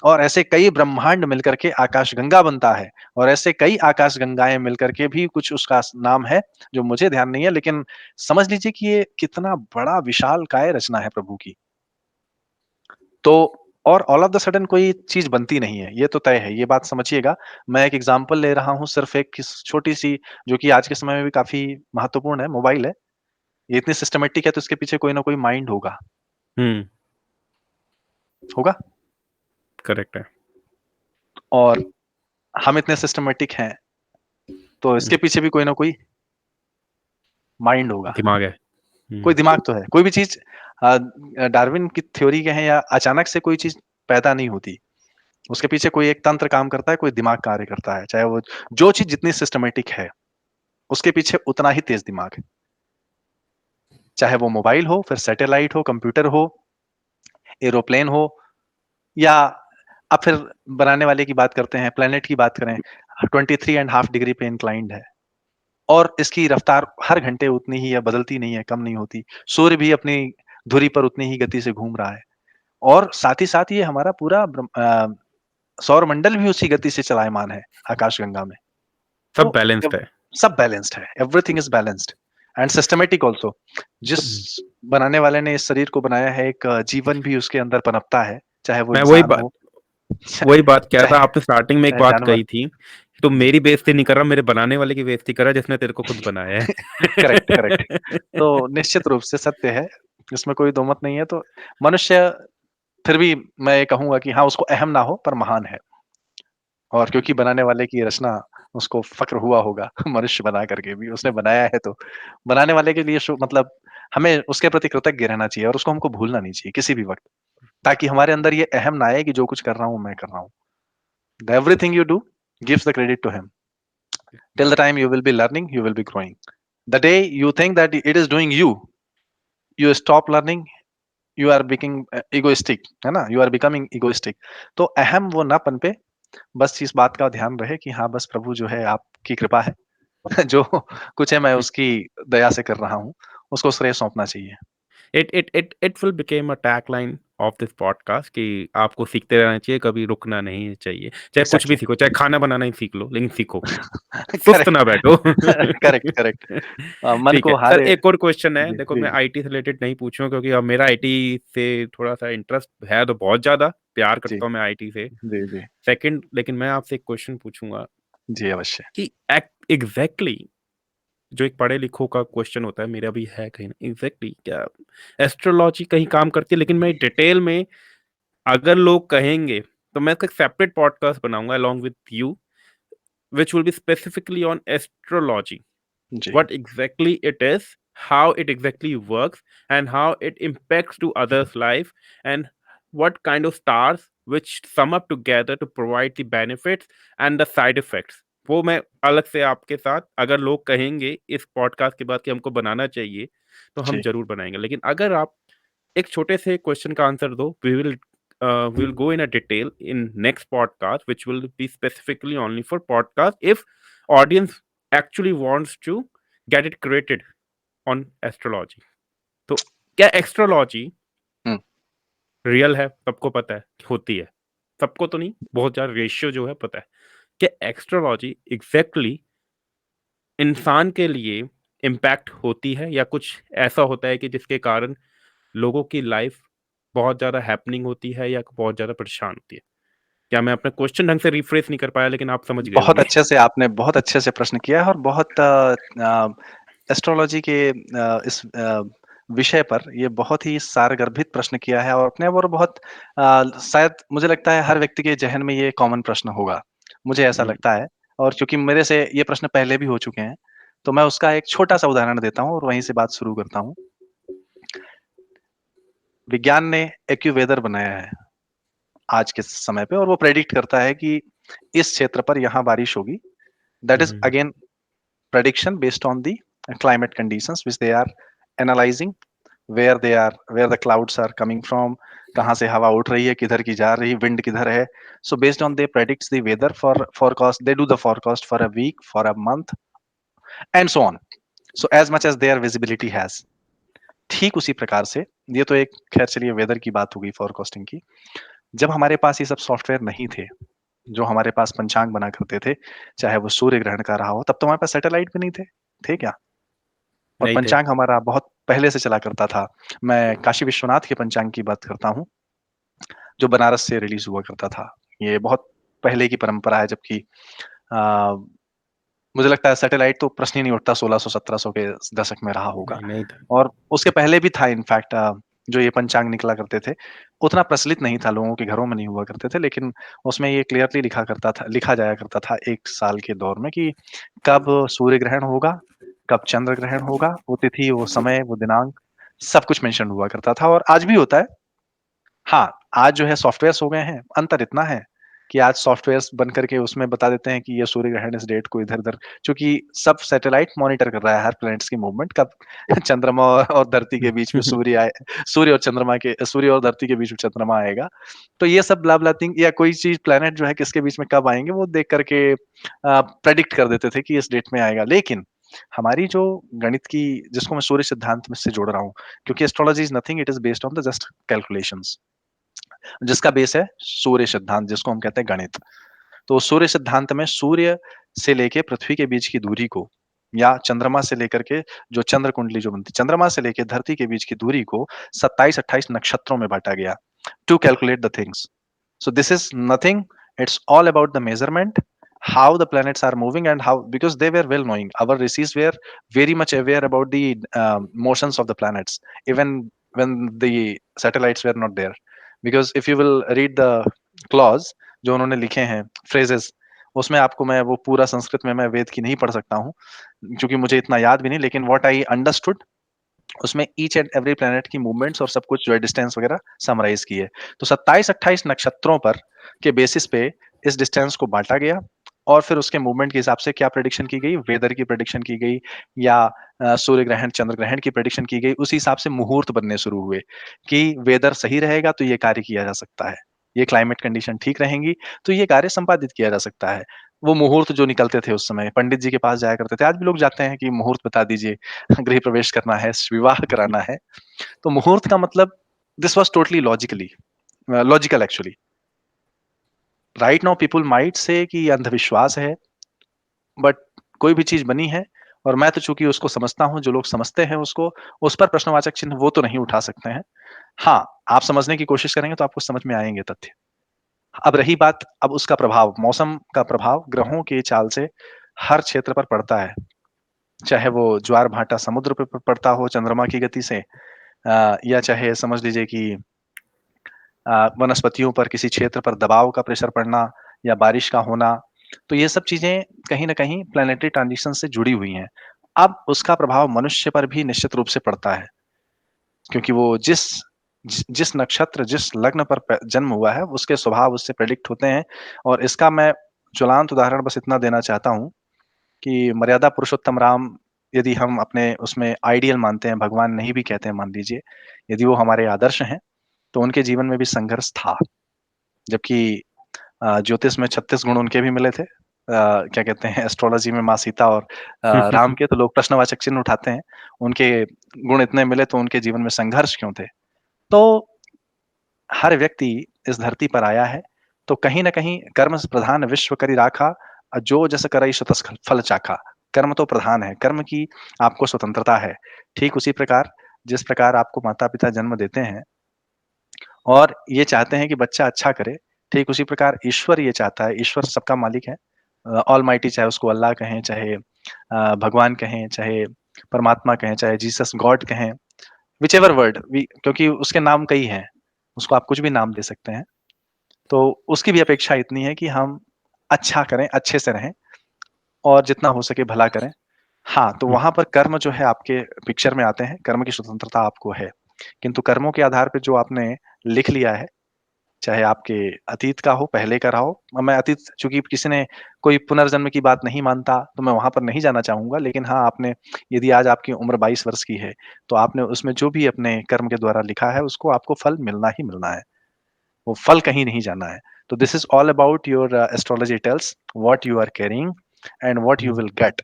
और ऐसे कई ब्रह्मांड मिलकर के आकाशगंगा बनता है और ऐसे कई आकाशगंगाएँ मिलकर के भी कुछ उसका नाम है, जो मुझे ध्यान नहीं है लेकिन समझ लीजिए कि ये कितना बड़ा विशालकाय रचना है प्रभु की। तो और ऑल ऑफ द सडन कोई चीज़ बनती नहीं है, ये तो तय है, ये बात समझिएगा। मैं एक एग्ज़ाम्पल ले रहा हूँ सिर्फ़ एक किस छोटी-सी जो कि आज के समय में भी काफ़ी महत्वपूर्ण है, मोबाइल है। ये इतनी सिस्टमैटिक है तो इसके पीछे कोई ना कोई माइंड होगा, हुँ, होगा? करेक्ट है। और हम इतने सिस्टमेटिक हैं, तो इसके पीछे भी कोई ना कोई माइंड होगा, दिमाग है। कोई दिमाग तो है। कोई भी चीज डार्विन की थ्योरी कहें या अचानक से कोई चीज पैदा नहीं होती, उसके पीछे कोई एक तंत्र काम करता है, कोई दिमाग कार्य करता है। चाहे वो जो चीज जितनी सिस्टमेटिक है, उसके पीछे उतना ही तेज दिमाग है। चाहे वो मोबाइल हो, फिर सैटेलाइट हो, कंप्यूटर हो, एरोप्लेन हो, या अब फिर बनाने वाले की बात करते हैं, प्लेनेट की बात करें, 23.5 डिग्री पे इंक्लाइंड है और इसकी रफ्तार हर घंटे उतनी ही है, बदलती नहीं है, कम नहीं होती। सूर्य भी अपनी धुरी पर उतनी ही गति से घूम रहा है और साथ ही साथ ये हमारा पूरा सौर मंडल भी उसी गति से चलायमान है आकाशगंगा में। सब तो बैलेंस्ड है। सब बैलेंस्ड है, everything is balanced and systematic also. जिस बनाने वाले ने इस शरीर को बनाया है, एक जीवन भी उसके अंदर पनपता है, चाहे वो मैं इंसान हो, वही बात कह रहा था। चाहे आपने स्टार्टिंग में एक चाहे बात जानवर। कही थी, तो मेरी बेइज्जती नहीं कर रहा, मेरे बनाने वाले की बेइज्जती कर रहा जिसने तेरे को खुद बनाया करेक्ट, करेक्ट। है। तो निश्चित रूप से सत्य है, इसमें कोई दो मत नहीं है। तो मनुष्य, फिर भी मैं ये कहूंगा कि हाँ, उसको अहम ना हो पर महान है, और क्योंकि बनाने वाले की रचना उसको फक्र हुआ होगा मनुष्य बना करके भी उसने बनाया है, तो बनाने वाले के लिए मतलब हमें उसके प्रति कृतज्ञ रहना चाहिए और उसको हमको भूलना नहीं चाहिए किसी भी वक्त, ताकि हमारे अंदर ये अहम ना आए कि जो कुछ कर रहा हूँ मैं कर रहा हूँ। Everything you do gives the credit to him. Till the time you will be learning, you will be growing. The day you think that it is doing you, you stop learning, you are becoming egoistic, है ना? You are becoming egoistic. तो अहम वो ना पनपे, बस इस बात का ध्यान रहे कि हाँ, बस प्रभु जो है आपकी कृपा है। जो कुछ है मैं उसकी दया से कर रहा हूँ, उसको श्रेय सौंपना चाहिए। It will became a tagline of this podcast कि आपको सीखते रहना चाहिए, कभी रुकना नहीं चाहिए। चाहे कुछ भी एग्ज़ैक्टली। सीखो, चाहे खाना बनाना ही सीख लो, लेकिन सीखो। सुस्त करेक्ट, ना बैठो। Correct, correct. मन ठीक को है सर, हारे। एक और क्वेश्चन है। जी, देखो, जी, मैं जी, आईटी से रिलेटेड नहीं पूछूंगा क्योंकि अब मेरा आईटी से थोड़ा सा इंटरेस्ट है, तो बहुत ज्यादा प्यार जी, करता हूँ मैं आईटी से। जी, जी, सेकंड, लेकिन मैं आपसे एक क्वेश्चन पूछूंगा जी, अवश्य। कि एग्जैक्टली जो एक पढ़े लिखों का क्वेश्चन होता है, मेरा भी है कहीं ना, एग्जैक्टली क्या एस्ट्रोलॉजी कहीं काम करती है? लेकिन मैं डिटेल में अगर लोग कहेंगे तो मैं इसका एक सेपरेट पॉडकास्ट बनाऊंगा along with you, which will be specifically on astrology, जी, what exactly it is, how it exactly works, and how it impacts to others' life, and what kind of stars which sum up together to provide the benefits and the side effects. वो मैं अलग से आपके साथ, अगर लोग कहेंगे इस पॉडकास्ट के बाद कि हमको बनाना चाहिए, तो हम जी, जरूर बनाएंगे। लेकिन अगर आप एक छोटे से क्वेश्चन का आंसर दो, we will go in a detail in next podcast, which will be specifically only for podcast if audience actually wants to get it created on astrology. तो क्या एस्ट्रोलॉजी हुँ। रियल है? सबको पता है कि होती है, सबको तो नहीं, बहुत ज्यादा रेशियो जो है पता है। क्या एस्ट्रोलॉजी एग्जैक्टली इंसान के लिए इम्पैक्ट होती है, या कुछ ऐसा होता है कि जिसके कारण लोगों की लाइफ बहुत ज़्यादा हैपनिंग होती है या बहुत ज़्यादा परेशान होती है? क्या मैं अपना क्वेश्चन ढंग से रिफ्रेश नहीं कर पाया, लेकिन आप समझ गए बहुत होंगे। अच्छे से आपने बहुत अच्छे से प्रश्न किया है और बहुत एस्ट्रोलॉजी के इस विषय पर ये बहुत ही सारगर्भित प्रश्न किया है और अपने और बहुत शायद मुझे लगता है हर व्यक्ति के ज़हन में ये कॉमन प्रश्न होगा। मुझे ऐसा हुँ, लगता है और चूँकि मेरे से ये प्रश्न पहले भी हो चुके हैं, तो मैं उसका एक छोटा-सा उदाहरण देता हूँ और वहीं से बात शुरू करता हूँ। विज्ञान ने एक्यूवेदर बनाया है आज के समय पे और वो प्रेडिक्ट करता है कि इस क्षेत्र पर यहाँ बारिश होगी। That is hmm, again prediction based on the climate conditions which they are analyzing, where the clouds are coming from, कहाँ से हवा उठ रही है, किधर की जा रही है, विंड किधर है। So based on they predicts the weather for forecast, they do the forecast for a week, for a month and so on, so as much as their visibility has। ठीक उसी प्रकार से ये तो एक खैर चलिए वेदर की बात हो गई, फोरकास्टिंग की। जब हमारे पास ये सब सॉफ्टवेयर नहीं थे, जो हमारे पास पंचांग बना करते थे, चाहे वो सूर्य ग्रहण का रहा हो, तब तो हमारे पास सैटेलाइट भी नहीं थे, थे क्या? और नहीं थे। पंचांग हमारा बहुत पहले से चला करता था। मैं काशी विश्वनाथ के पंचांग की बात करता हूँ, जो बनारस से रिलीज़ हुआ करता था। ये बहुत पहले की परंपरा है, जबकि अ, मुझे लगता है सैटेलाइट तो प्रश्न ही नहीं उठता, 1600-1700 के दशक में रहा होगा। नहीं, नहीं था। और उसके पहले भी था इनफैक्ट, जो ये पंचांग निकला करते थे, उतना प्रचलित नहीं था, लोगों के घरों में नहीं हुआ करते थे, लेकिन उसमें ये क्लियरली लिखा जाया करता था 1 साल के दौर में कि कब सूर्य ग्रहण होगा, कब चंद्र ग्रहण होगा, वो तिथि, वो समय, वो दिनांक, सब कुछ मेंशन हुआ करता था और आज भी होता है। हाँ, आज जो है सॉफ्टवेयर्स हो गए हैं, अंतर इतना है कि आज सॉफ्टवेयर्स बन करके उसमें बता देते हैं कि ये सूर्य ग्रहण इस डेट को इधर-इधर, चूँकि सब सैटेलाइट मॉनिटर कर रहा है हर प्लैनेट्स की मूवमेंट, कब चंद्रमा और धरती के बीच में सूर्य और धरती के बीच में चंद्रमा आएगा। तो ये सब ब्ला-ब्ला थिंग या कोई चीज़ प्लैनेट जो है किसके बीच में कब आएँगे, वो देख कर के प्रेडिक्ट कर देते थे कि इस डेट में आएगा। लेकिन हमारी जो गणित की, जिसको मैं सूर्य सिद्धांत में से जोड़ रहा हूँ, क्योंकि astrology is nothing, it is based on the just calculations, जिसका बेस है सूर्य सिद्धांत, जिसको हम कहते हैं गणित। तो सूर्य सिद्धांत में सूर्य से लेके पृथ्वी के बीच की दूरी को, या चंद्रमा से लेकर के जो चंद्र कुंडली जो बनती है, चंद्रमा से लेके धरती के बीच की दूरी को 27-28 नक्षत्रों में बांटा गया to calculate the things. So this is nothing. It's all about the measurement, how the planets are moving, and how, because they were well knowing. Our rishis were very much aware about the motions of the planets, even when the satellites were not there. Because if you will read the clause जो उन्होंने लिखे हैं, phrases, उसमें आपको मैं वो पूरा संस्कृत में मैं वेद की नहीं पढ़ सकता हूँ, क्योंकि मुझे इतना याद भी नहीं, लेकिन व्हाट आई अंडरस्टूड, उसमें ईच एंड एवरी प्लैनेट की मूवमेंट्स और सब कुछ जो है डिस्टेंस वगैरह समराइज की है। तो 27-28 नक्षत्रों पर के बेसिस पे इस डिस्टेंस को बांटा गया और फिर उसके मूवमेंट के हिसाब से क्या प्रेडिक्शन की गई, वेदर की प्रेडिक्शन की गई, या सूर्य ग्रहण चंद्र ग्रहण की प्रेडिक्शन की गई। उसी हिसाब से मुहूर्त बनने शुरू हुए कि वेदर सही रहेगा तो ये कार्य किया जा सकता है, ये क्लाइमेट कंडीशन ठीक रहेंगी तो ये कार्य संपादित किया जा सकता है। वो मुहूर्त जो निकलते थे उस समय पंडित जी के पास जाया करते थे, आज भी लोग जाते हैं कि मुहूर्त बता दीजिए, गृह प्रवेश करना है, विवाह कराना है। तो मुहूर्त का मतलब, this was totally logical actually. Right now people might say कि ये अंधविश्वास है, बट कोई भी चीज बनी है और मैं तो चूंकि उसको समझता हूँ, जो लोग समझते हैं उसको, उस पर प्रश्नवाचक चिन्ह वो तो नहीं उठा सकते हैं। हाँ, आप समझने की कोशिश करेंगे तो आपको समझ में आएंगे तथ्य। अब रही बात, अब उसका प्रभाव, मौसम का प्रभाव ग्रहों की चाल से हर क्षेत्र पर पड़ता है, चाहे वो ज्वार भाटा समुद्र पे पड़ता हो चंद्रमा की गति से, या चाहे समझ लीजिए कि वनस्पतियों पर किसी क्षेत्र पर दबाव का प्रेशर पड़ना या बारिश का होना। तो ये सब चीजें कहीं न कहीं प्लैनेटरी ट्रांजिशन से जुड़ी हुई हैं। अब उसका प्रभाव मनुष्य पर भी निश्चित रूप से पड़ता है, क्योंकि वो जिस नक्षत्र, जिस लग्न पर जन्म हुआ है, उसके स्वभाव उससे प्रेडिक्ट होते हैं। और इसका मैं ज्वलंत उदाहरण बस इतना देना चाहता हूँ कि मर्यादा पुरुषोत्तम राम, यदि हम अपने उसमें आइडियल मानते हैं, भगवान नहीं भी कहते हैं मान लीजिए, यदि वो हमारे आदर्श हैं, तो उनके जीवन में भी संघर्ष था। जबकि ज्योतिष में 36 गुण उनके भी मिले थे। क्या कहते हैं, एस्ट्रोलॉजी में माँ सीता और राम के, तो लोग प्रश्नवाचक चिन्ह उठाते हैं। उनके गुण इतने मिले तो उनके जीवन में संघर्ष क्यों थे? तो हर व्यक्ति इस धरती पर आया है, तो कहीं न कहीं कर्म प्रधान विश्व करि राखा, जो जस करई सो तस फल चाखा। कर्म तो प्रधान है, कर्म की आपको स्वतंत्रता है। ठीक उसी प्रकार जिस प्रकार आपको माता-पिता जन्म देते हैं और ये चाहते हैं कि बच्चा अच्छा करे, ठीक उसी प्रकार ईश्वर ये चाहता है, ईश्वर सबका मालिक है। ऑलमाइटी, चाहे उसको अल्लाह कहें, चाहे भगवान कहें, चाहे परमात्मा कहें, चाहे जीसस गॉड कहें, व्हिचएवर वर्ड वी, क्योंकि उसके नाम कई हैं, उसको आप कुछ भी नाम दे सकते हैं। तो उसकी भी अपेक्षा इतनी है कि हम अच्छा करें, अच्छे से रहें और जितना हो सके भला करें। हाँ, तो वहाँ पर कर्म जो है आपके पिक्चर में आते हैं, कर्म की स्वतंत्रता आपको है। किंतु कर्मों के आधार पे जो आपने लिख लिया है, चाहे आपके अतीत का हो, पहले का रहा हो। मैं अतीत, चूँकि किसी ने कोई पुनर्जन्म की बात नहीं मानता, तो मैं वहाँ पर नहीं जाना चाहूँगा। लेकिन हाँ, आपने, यदि आज आपकी उम्र 22 वर्ष की है, तो आपने उसमें जो भी अपने कर्म के द्वारा लिखा है, उसको आपको फल मिलना ही मिलना है। वो फल कहीं नहीं जाना है। तो this is all about your astrology tells what you are carrying and what you will get.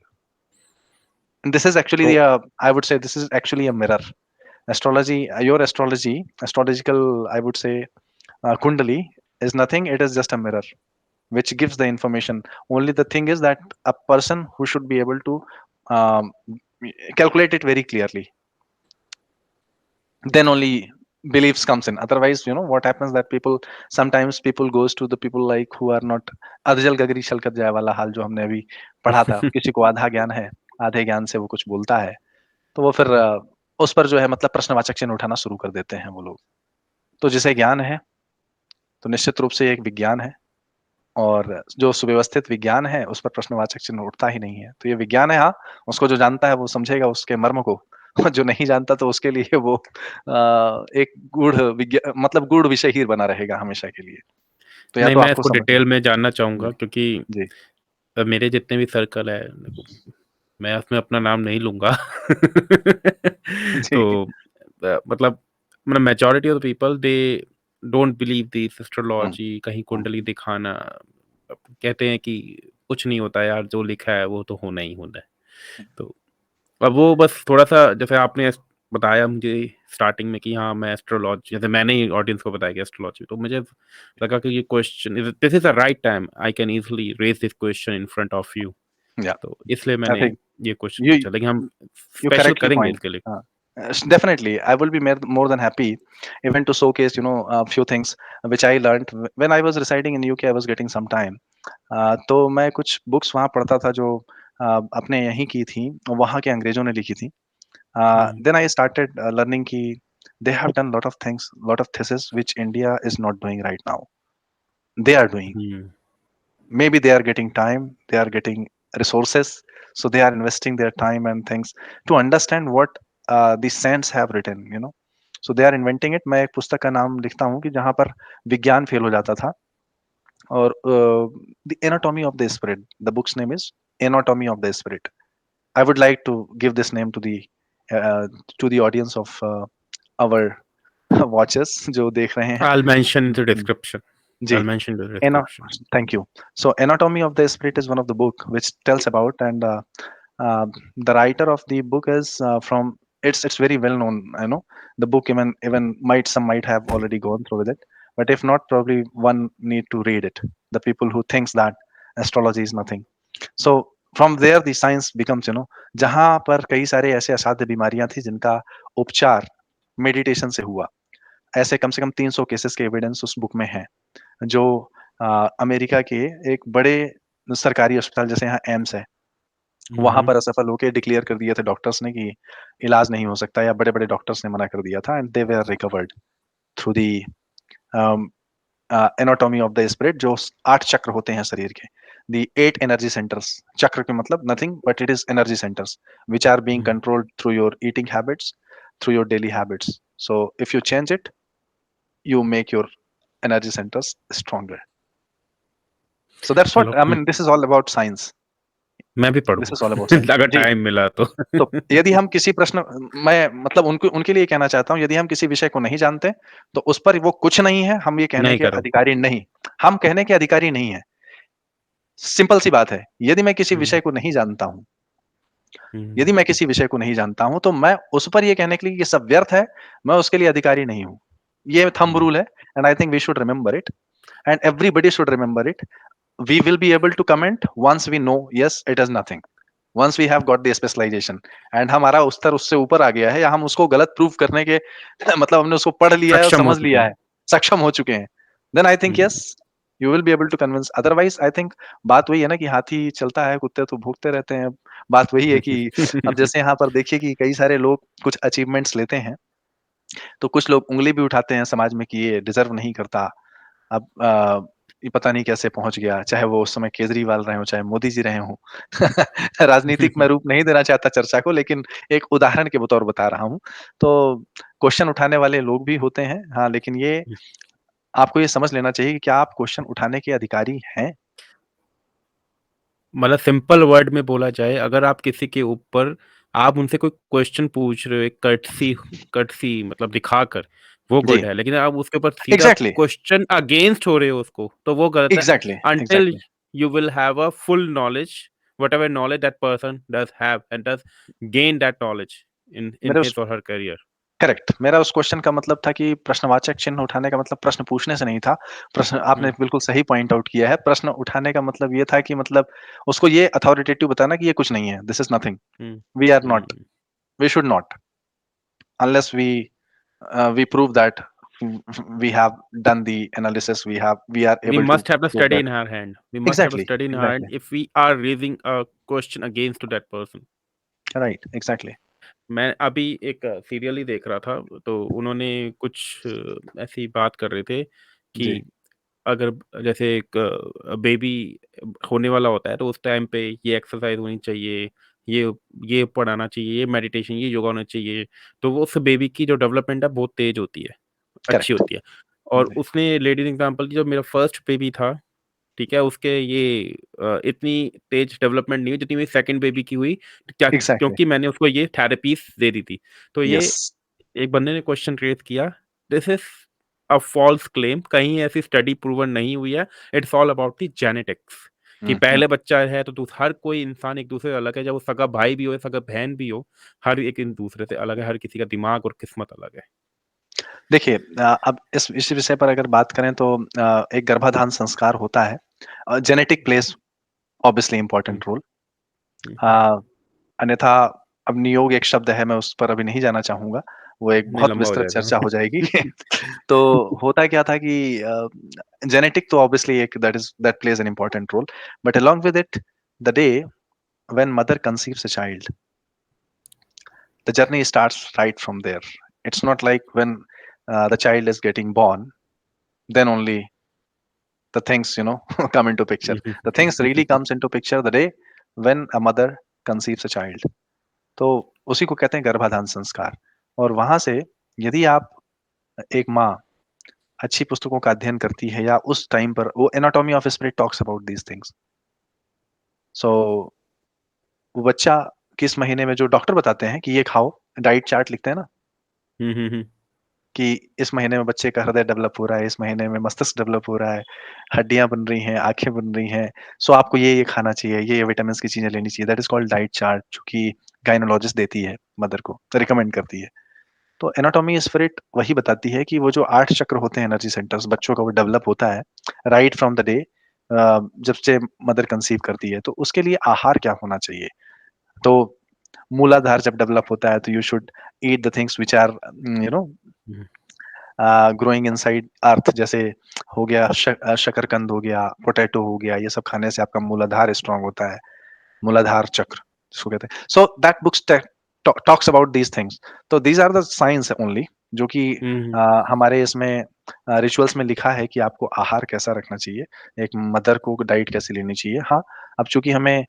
This is actually, So, I would say this is actually a mirror. Astrology, your astrology, astrological, I would say, Kundali is nothing. It is just a mirror which gives the information. Only the thing is that a person who should be able to um, calculate it very clearly, then only beliefs comes in. Otherwise, what happens that people, sometimes people goes to the people like who are not, अधजल गगरी छलकत जाए वाला हाल जो हमने अभी पढ़ा था, किसी को आधा ज्ञान है, आधे ज्ञान से वो कुछ बोलता है, तो वो फिर उस पर जो है मतलब प्रश्नवाचक चिन्ह उठाना शुरू कर देते हैं वो लोग। तो जिसे ज्ञान है, तो निश्चित रूप से ये एक विज्ञान है, और जो सुव्यवस्थित विज्ञान है उस पर प्रश्नवाचक चिन्ह उठता ही नहीं है। तो ये विज्ञान है, हाँ, उसको जो जानता है वो समझेगा उसके मर्म को, और जो नहीं जानता तो उसके लिए वो एक गूढ़ मतलब गूढ़ विषय ही बना रहेगा हमेशा के लिए। तो या नहीं, तो मैं आपको इसको समझना। डिटेल में जानना चाहूँगा, जी, क्योंकि जी, मेरे जितने भी सर्कल है, देखो, मैं उसमें अपना नाम नहीं लूँगा। जी, तो मतलब majority of the people they don't believe this hmm, astrology, कहीं हुँ, कुंडली दिखाना। कहते हैं कि कुछ नहीं होता यार, जो लिखा है वो तो होना ही होना है। हुँ, तो अब वो बस थोड़ा-सा, जैसे आपने बताया मुझे स्टार्टिंग में कि हाँ, मैं एस्ट्रोलॉजी, जैसे मैंने ही ऑडियंस को बताया कि एस्ट्रोलॉजी, तो मुझे लगा कि ये question this is the right time I can easily raise this question in front of you. या तो इसलिए आई मैंने थिंक ये क्वेश्चन यू पूछा, लेकिन हम you स्पेशल correctly करेंगे point. इसके लिए। Definitely, I will be more than happy even to showcase, a few things which I learned when I was residing in UK. I was getting some time. तो मैं कुछ books वहाँ पढ़ता था जो अपने यहीं की थी, वहाँ के अंग्रेजों ने लिखी थी। हुँ, Then I started learning कि they have done lot of things, lot of thesis which India is not doing right now. They are doing. Hmm, Maybe they are getting time, they are getting resources, so they are investing their time and things to understand what the saints have written. So they are inventing it. मैं एक पुस्तक का नाम लिखता हूँ कि जहाँ पर विज्ञान फेल हो जाता था, और the anatomy of the spirit, the book's name is anatomy of the spirit. I would like to give this name uh, to the audience of our watchers जो देख रहे हैं। I'll mention the description. Ji, I'll mention the Ana description. thank you. So, Anatomy of the Spirit is one of the book which tells about, and uh, the writer of the book is from it's very well known. I know the book, even some might have already gone through with it, but if not, probably one need to read it. The people who thinks that astrology is nothing. So from there the science becomes, जहाँ पर कई सारे ऐसे असाध्य बीमारियां थी जिनका उपचार मेडिटेशन से हुआ, ऐसे कम से कम 300 केसेस के एविडेंस उस बुक में है, जो अमेरिका के एक बड़े सरकारी अस्पताल जैसे यहाँ एम्स है, हुँ, वहाँ हुँ, पर असफल होके डिक्लेयर कर दिए थे डॉक्टर्स ने कि इलाज नहीं हो सकता, या बड़े-बड़े डॉक्टर्स ने मना कर दिया था, and they were recovered through the um, anatomy of the spirit, जो 8 चक्र होते हैं शरीर के। द 8 एनर्जी सेंटर्स, चक्र के मतलब nothing but it is energy centres which are being hmm. Controlled through your eating habits, through your daily habits. So if you change it, you make your energy centers stronger. So that's what चलो, I mean. This is all about science. मैं भी This पढ़ूँगा is all about science. अगर जी। Time मिला तो। तो यदि हम किसी प्रश्न मैं मतलब उनको उनके लिए कहना चाहता हूँ, यदि हम किसी विषय को नहीं जानते, तो उस पर वो कुछ नहीं है, हम ये कहने नहीं के करो। अधिकारी नहीं। हम कहने के अधिकारी नहीं हैं। सिंपल सी बात है। यदि मैं किसी हुँ, विषय को नहीं जानता हूँ, हुँ, यदि मैं किसी विषय को नहीं जानता हूँ, तो मैं उस पर ये कहने के लिए ये सब व्यर्थ है, मैं उसके लिए अधिकारी नहीं हूँ। ये थंब हुँ, रूल है, and I think we should remember it, and everybody should remember it. We will be able to comment once we know yes it is nothing, once we have got the specialization, and हमारा स्तर उससे ऊपर आ गया है, या हम उसको गलत प्रूफ करने के मतलब हमने उसको पढ़ लिया है और सक्षम हो समझ चुके लिया हैं। है, सक्षम हो चुके हैं, then I think hmm. yes you will be able to convince. Otherwise I think बात वही है ना कि हाथी चलता है, कुत्ते तो भौंकते रहते हैं। बात वही है कि अब जैसे यहाँ पर देखिए कि कई सारे लोग कुछ अचीवमेंट्स लेते हैं, तो कुछ लोग उँगली भी उठाते हैं समाज में कि ये डिजर्व नहीं करता। अब ये पता नहीं कैसे पहुँच गया, चाहे वो उस समय केजरीवाल रहे हों, चाहे मोदी जी रहे हों। राजनीतिक मैं रूप नहीं देना चाहता चर्चा को, लेकिन एक उदाहरण के बतौर बता रहा हूँ। तो क्वेश्चन उठाने वाले लोग भी होते हैं, हाँ, लेकिन ये आपको ये समझ लेना चाहिए कि क्या आप क्वेश्चन उठाने के अधिकारी हैं? मतलब सिंपल वर्ड में बोला जाए, अगर आप किसी के ऊपर आप उनसे कोई क्वेश्चन पूछ रहे हो, एक कर्टसी मतलब दिखाकर, वो जी, गुड है। लेकिन आप उसके ऊपर सीधा एग्ज़ैक्टली, क्वेश्चन अगेंस्ट हो रहे हो उसको, तो वो गलत है। Exactly, until exactly. You will have a full knowledge, whatever knowledge that person does have and does gain that knowledge in in मेरे उस हिज और हर करियर। करेक्ट, मेरा उस क्वेश्चन का मतलब था कि प्रश्नवाचक चिन्ह उठाने का मतलब प्रश्न पूछने से नहीं था। प्रश्न आपने हुँ, बिल्कुल सही पॉइंट आउट किया है। प्रश्न उठाने का मतलब ये था कि मतलब उसको ये अथॉरिटेटिव बताना कि ये कुछ नहीं है, this is nothing, hmm, we are hmm. Not, we should not, unless we prove that we have done the analysis, we are We able to must have the prove study that. in our hand. We must have a Exactly, study in our hand exactly, if we are raising a question against to that person. right, exactly. मैं अभी एक serial ही देख रहा था, तो उन्होंने कुछ ऐसी बात कर रहे थे कि जी, अगर जैसे एक बेबी होने वाला होता है, तो उस टाइम पे ये एक्सरसाइज़ होनी चाहिए, ये ये पढ़ाना चाहिए, ये मेडिटेशन, ये योगा होना चाहिए, तो वो उस बेबी की जो डेवलपमेंट है बहुत तेज़ होती है, अच्छी करेक्ट। होती है। और जी, उसने लेडीज़ एग्ज़ाम्पल दी, जब मेरा फर्स्ट बेबी था, ठीक है? उसके ये इतनी तेज़ डेवलपमेंट नहीं हुई जितनी मेरी सेकंड बेबी की हुई, क्या एग्ज़ैक्टली, क्योंकि मैंने उसको ये थेरेपीज़ दे दी थी। तो ये यस। एक बंदे ने क्वेश्चन रेज़ किया, this is a false claim, कहीं ऐसी स्टडी प्रूवन नहीं हुई है, it's all about the genetics कि हुँ, हुँ। पहले बच्चा है तो हर कोई इंसान एक-दूसरे से अलग है, चाहे वो सगा भाई भी हो या सगा बहन भी हो, हर एक एक-दूसरे से अलग है, हर किसी का दिमाग और किस्मत अलग है। देखिए अब इस विषय पर अगर बात करें तो एक गर्भाधान संस्कार होता है। जेनेटिक प्लेज़ ऑब्वियसली हुँ, इम्पोर्टेंट रोल। हुँ, अ, हुँ। अन्यथा अब नियोग एक शब्द है, मैं उस पर अभी नहीं जाना चाहूँगा। वो एक नहीं, बहुत लंबा हो विस्तृत जाएगा। चर्चा हो जाएगी। तो होता क्या था कि जेनेटिक तो ऑब्वियसली एक that plays an important role, but along with it the day when mother conceives a child, the journey starts right from there. It's not like when the child is getting born, then only the things come into picture. Hmm, hmm, The hmm, things hmm, really hmm, hmm. comes into picture the day when a mother conceives a child. तो उसी को कहते हैं गर्भाधान संस्कार। और वहां से यदि आप एक माँ अच्छी पुस्तकों का अध्ययन करती है या उस टाइम पर वो anatomy of spirit talks about these things. So वो बच्चा किस महीने में जो डॉक्टर बताते हैं कि ये खाओ, डाइट चार्ट लिखते हैं ना हुँ, हुँ, हुँ। कि इस महीने में बच्चे का हृदय डेवलप हो रहा है, इस महीने में मस्तिष्क डेवलप हो रहा है, हड्डियाँ बन रही हैं, आँखें बन रही हैं, सो आपको ये खाना चाहिए, ये विटामिन्स की चीज़ें लेनी चाहिए। That is called diet chart जो कि गायनोलॉजिस्ट देती है मदर को, तो रिकमेंड करती है। तो एनाटॉमी स्पिरिट वही बताती है कि वो जो 8 चक्र होते हैं एनर्जी सेंटर्स बच्चों का वो डेवलप होता है राइट फ्रॉम द डे जब से मदर कंसीव करती है, तो उसके लिए आहार क्या होना चाहिए? तो मूलाधार जब डेवलप होता है तो you should eat the things which are you know hmm, growing inside earth, जैसे हो गया शकरकंद हो गया, पोटैटो हो गया, ये सब खाने से आपका मूलाधार स्ट्रांग होता है, मूलाधार चक्र जिसको कहते हैं। So that books talks about these things. तो these are the science only जो कि हुँ, हुँ। हमारे इसमें रिचुअल्स में लिखा है कि आपको आहार कैसा रखना चाहिए, एक मदर को डाइट कैसे लेनी चाहिए। हाँ, अब चूंकि हमें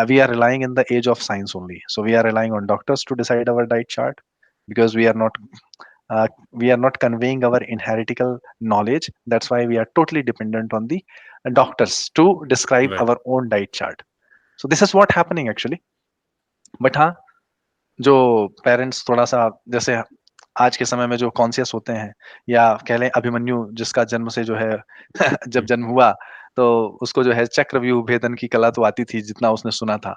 we are relying in the age of science only, so we are relying on doctors to decide our diet chart because uh, we are not conveying our inheritical knowledge. That's why we are totally dependent on the doctors to describe right. our own diet chart. So this is what happening actually. But हाँ, जो parents थोड़ा सा जैसे आज के समय में जो कॉन्शियस होते हैं या कह लें अभिमन्यु जिसका जन्म से जो है जब हुँ, जन्म हुआ तो उसको जो है चक्रव्यूह भेदन की कला तो आती थी जितना उसने सुना था।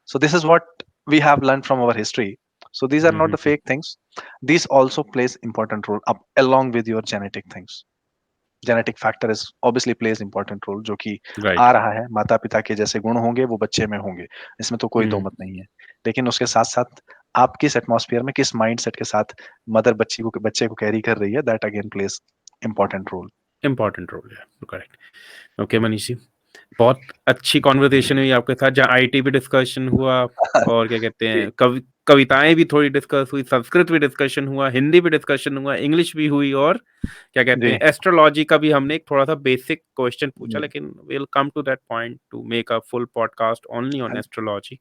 So this is what we have learned from our history. So these are hmm, not hmm, the hmm. fake things. These also plays important role up along with your genetic things. Genetic factor is obviously plays important role जो कि right. आ रहा है, माता पिता के जैसे गुण होंगे वो बच्चे में होंगे, इसमें तो कोई दो हुँ, मत नहीं है। लेकिन उसके साथ साथ आप किस एटमॉस्फेयर में किस माइंडसेट के साथ मदर बच्चे को कैरी कर रही है, that again plays important role. Important role है, करेक्ट। ओके मनीष जी, बहुत अच्छी कन्वर्सेशन हुई आपके साथ, जहाँ आईटी भी डिस्कशन हुआ और क्या कहते जी, हैं, कविताएँ भी थोड़ी डिस्कस हुई, संस्कृत भी डिस्कशन हुआ, हिंदी भी डिस्कशन हुआ, इंग्लिश भी हुई और क्या कहते जी, हैं, एस्ट्रोलॉजी का भी हमने एक थोड़ा-सा बेसिक क्वेश्चन पूछा, जी, लेकिन we will come to that point to make a full podcast only on astrology.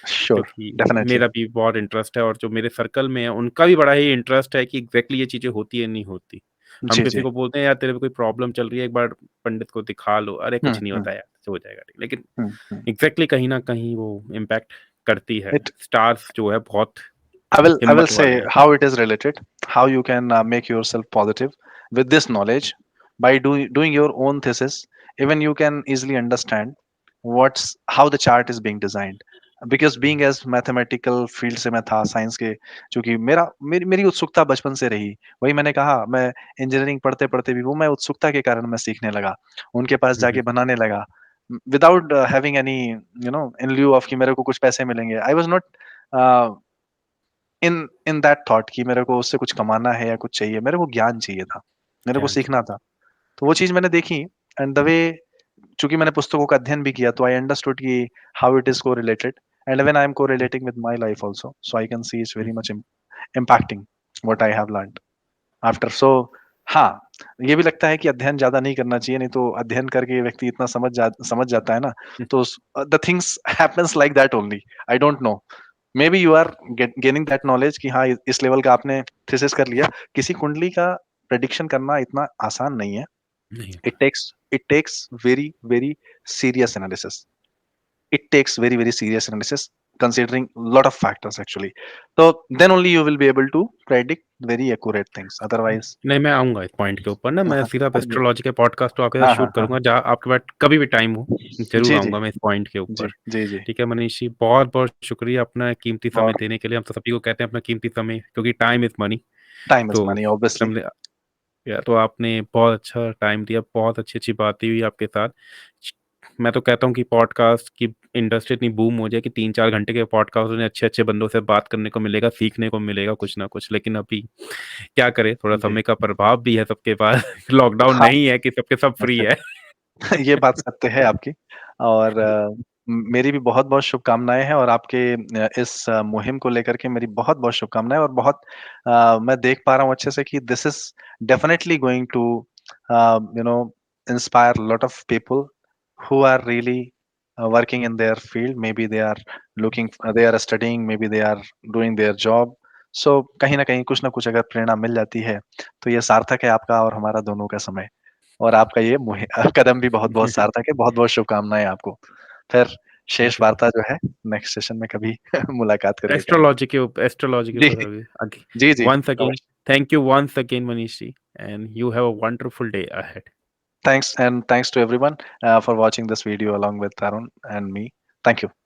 Sure, क्योंकि डेफिनेटली। मेरा भी बहुत इंटरेस्ट है और जो मेरे सर्कल में है, उनका भी बड़ा ही इंटरेस्ट है कि एग्ज़ैक्टली ये चीज़ें होती है, नहीं होती। हम जी, किसी जी। को बोलते हैं, "यार, तेरे में कोई प्रॉब्लम चल रही है, एक बार पंडित को दिखा लो।" "अरे! हुँ, कुछ नहीं हुँ, होता यार, हो जाएगा ठीक।" लेकिन हुँ, हुँ। एग्ज़ैक्टली कहीं न कहीं वो इम्पैक्ट करती है। इट स्टार्स जो है बहुत I will हिम्मत वाले say हैं। how it is related, how you can make yourself positive with this knowledge by doing your own thesis. Even you can easily understand what's how the chart is being designed. Because being as mathematical field से मैं था science के, चूंकि मेरी उत्सुकता बचपन से रही, वही मैंने कहा मैं इंजीनियरिंग पढ़ते पढ़ते भी वो मैं उत्सुकता के कारण मैं सीखने लगा, उनके पास हुँ, जाके हुँ। बनाने लगा without having any in लिeu of कि मेरे को कुछ पैसे मिलेंगे। I was not in that thought कि मेरे को उससे कुछ कमाना है या कुछ चाहिए, मेरे को ज्ञान चाहिए था, मेरे को ध्यान से। सीखना था। तो वो चीज़ मैंने देखी एंड द वे चूँकि मैंने पुस्तकों का अध्ययन भी किया तो आई अंडरस्टूड कि how it is correlated and when I'm correlating with my life also, so I can see it's very much impacting what I have learned after so हाँ, ये भी लगता है कि अध्ययन ज़्यादा नहीं करना चाहिए, नहीं तो अध्ययन करके व्यक्ति इतना समझ जाता है ना, तो the things happens like that only. I don't know, maybe you are gaining that knowledge कि हाँ, इस लेवल का आपने थीसिस कर लिया। किसी कुंडली का प्रेडिक्शन करना इतना आसान नहीं है। नहीं। It takes very, very serious analysis. It takes very, very serious analysis considering lot of factors actually. So then only you will be able to predict very accurate things, otherwise नहीं, मैं आऊँगा इस पॉइंट के ऊपर ना, मैं सीधा जी, astrology के पॉडकास्ट तो आपके साथ हाँ, हाँ, शूट हाँ, करूँगा, जहाँ आपके पास कभी भी टाइम हो, ज़रूर जी, जी, आऊँगा मैं इस पॉइंट के जी, ऊपर। जी, जी, ठीक है मनीष जी, बहुत-बहुत शुक्रिया अपना कीमती समय और देने के लिए। हम तो सभी को कहते हैं अपना कीमती समय, क्योंकि time is money. Time is तो मनी ऑब्वियसली। समझे या तो आपने बहुत अच्छा टाइम दिया, बहुत अच्छी-अच्छी बातें हुई आपके साथ। मैं तो कहता हूँ कि पॉडकास्ट की इंडस्ट्री इतनी बूम हो जाए कि 3-4 घंटे के पॉडकास्ट में अच्छे-अच्छे बंदों से बात करने को मिलेगा, सीखने को मिलेगा कुछ ना कुछ। लेकिन अभी क्या करें, थोड़ा जी, समय का प्रभाव भी है सबके पास। लॉकडाउन हाँ, नहीं है कि सबके सब फ्री अच्छा, है। ये बात सत्य है आपकी। और मेरी भी बहुत-बहुत शुभकामनाएँ हैं, और आपके इस मुहिम को लेकर के मेरी बहुत-बहुत शुभकामनाएँ, और बहुत मैं देख पा रहा हूँ अच्छे से कि this is definitely going to you know inspire lot of people who are really working in their field. Maybe they are studying, maybe they are doing their job. So कहीं ना कहीं कुछ ना कुछ अगर प्रेरणा मिल जाती है, तो ये सार्थक है आपका और हमारा दोनों का समय। और आपका ये कदम भी बहुत बहुत सार्थक है। बहुत बहुत शुभकामनाएं आपको। फिर थैंक शेष यू। वार्ता जो है नेक्स्ट सेशन में कभी मुलाकात करके करेंगे। एस्ट्रोलॉजी के जी, ऊपर अभी आगे। जी, जी, वन्स अगेन, अवश्य। Thank you once again Manish ji, and you have a wonderful day ahead. Thanks, and thanks to everyone for watching this video along with Arun and me. Thank you.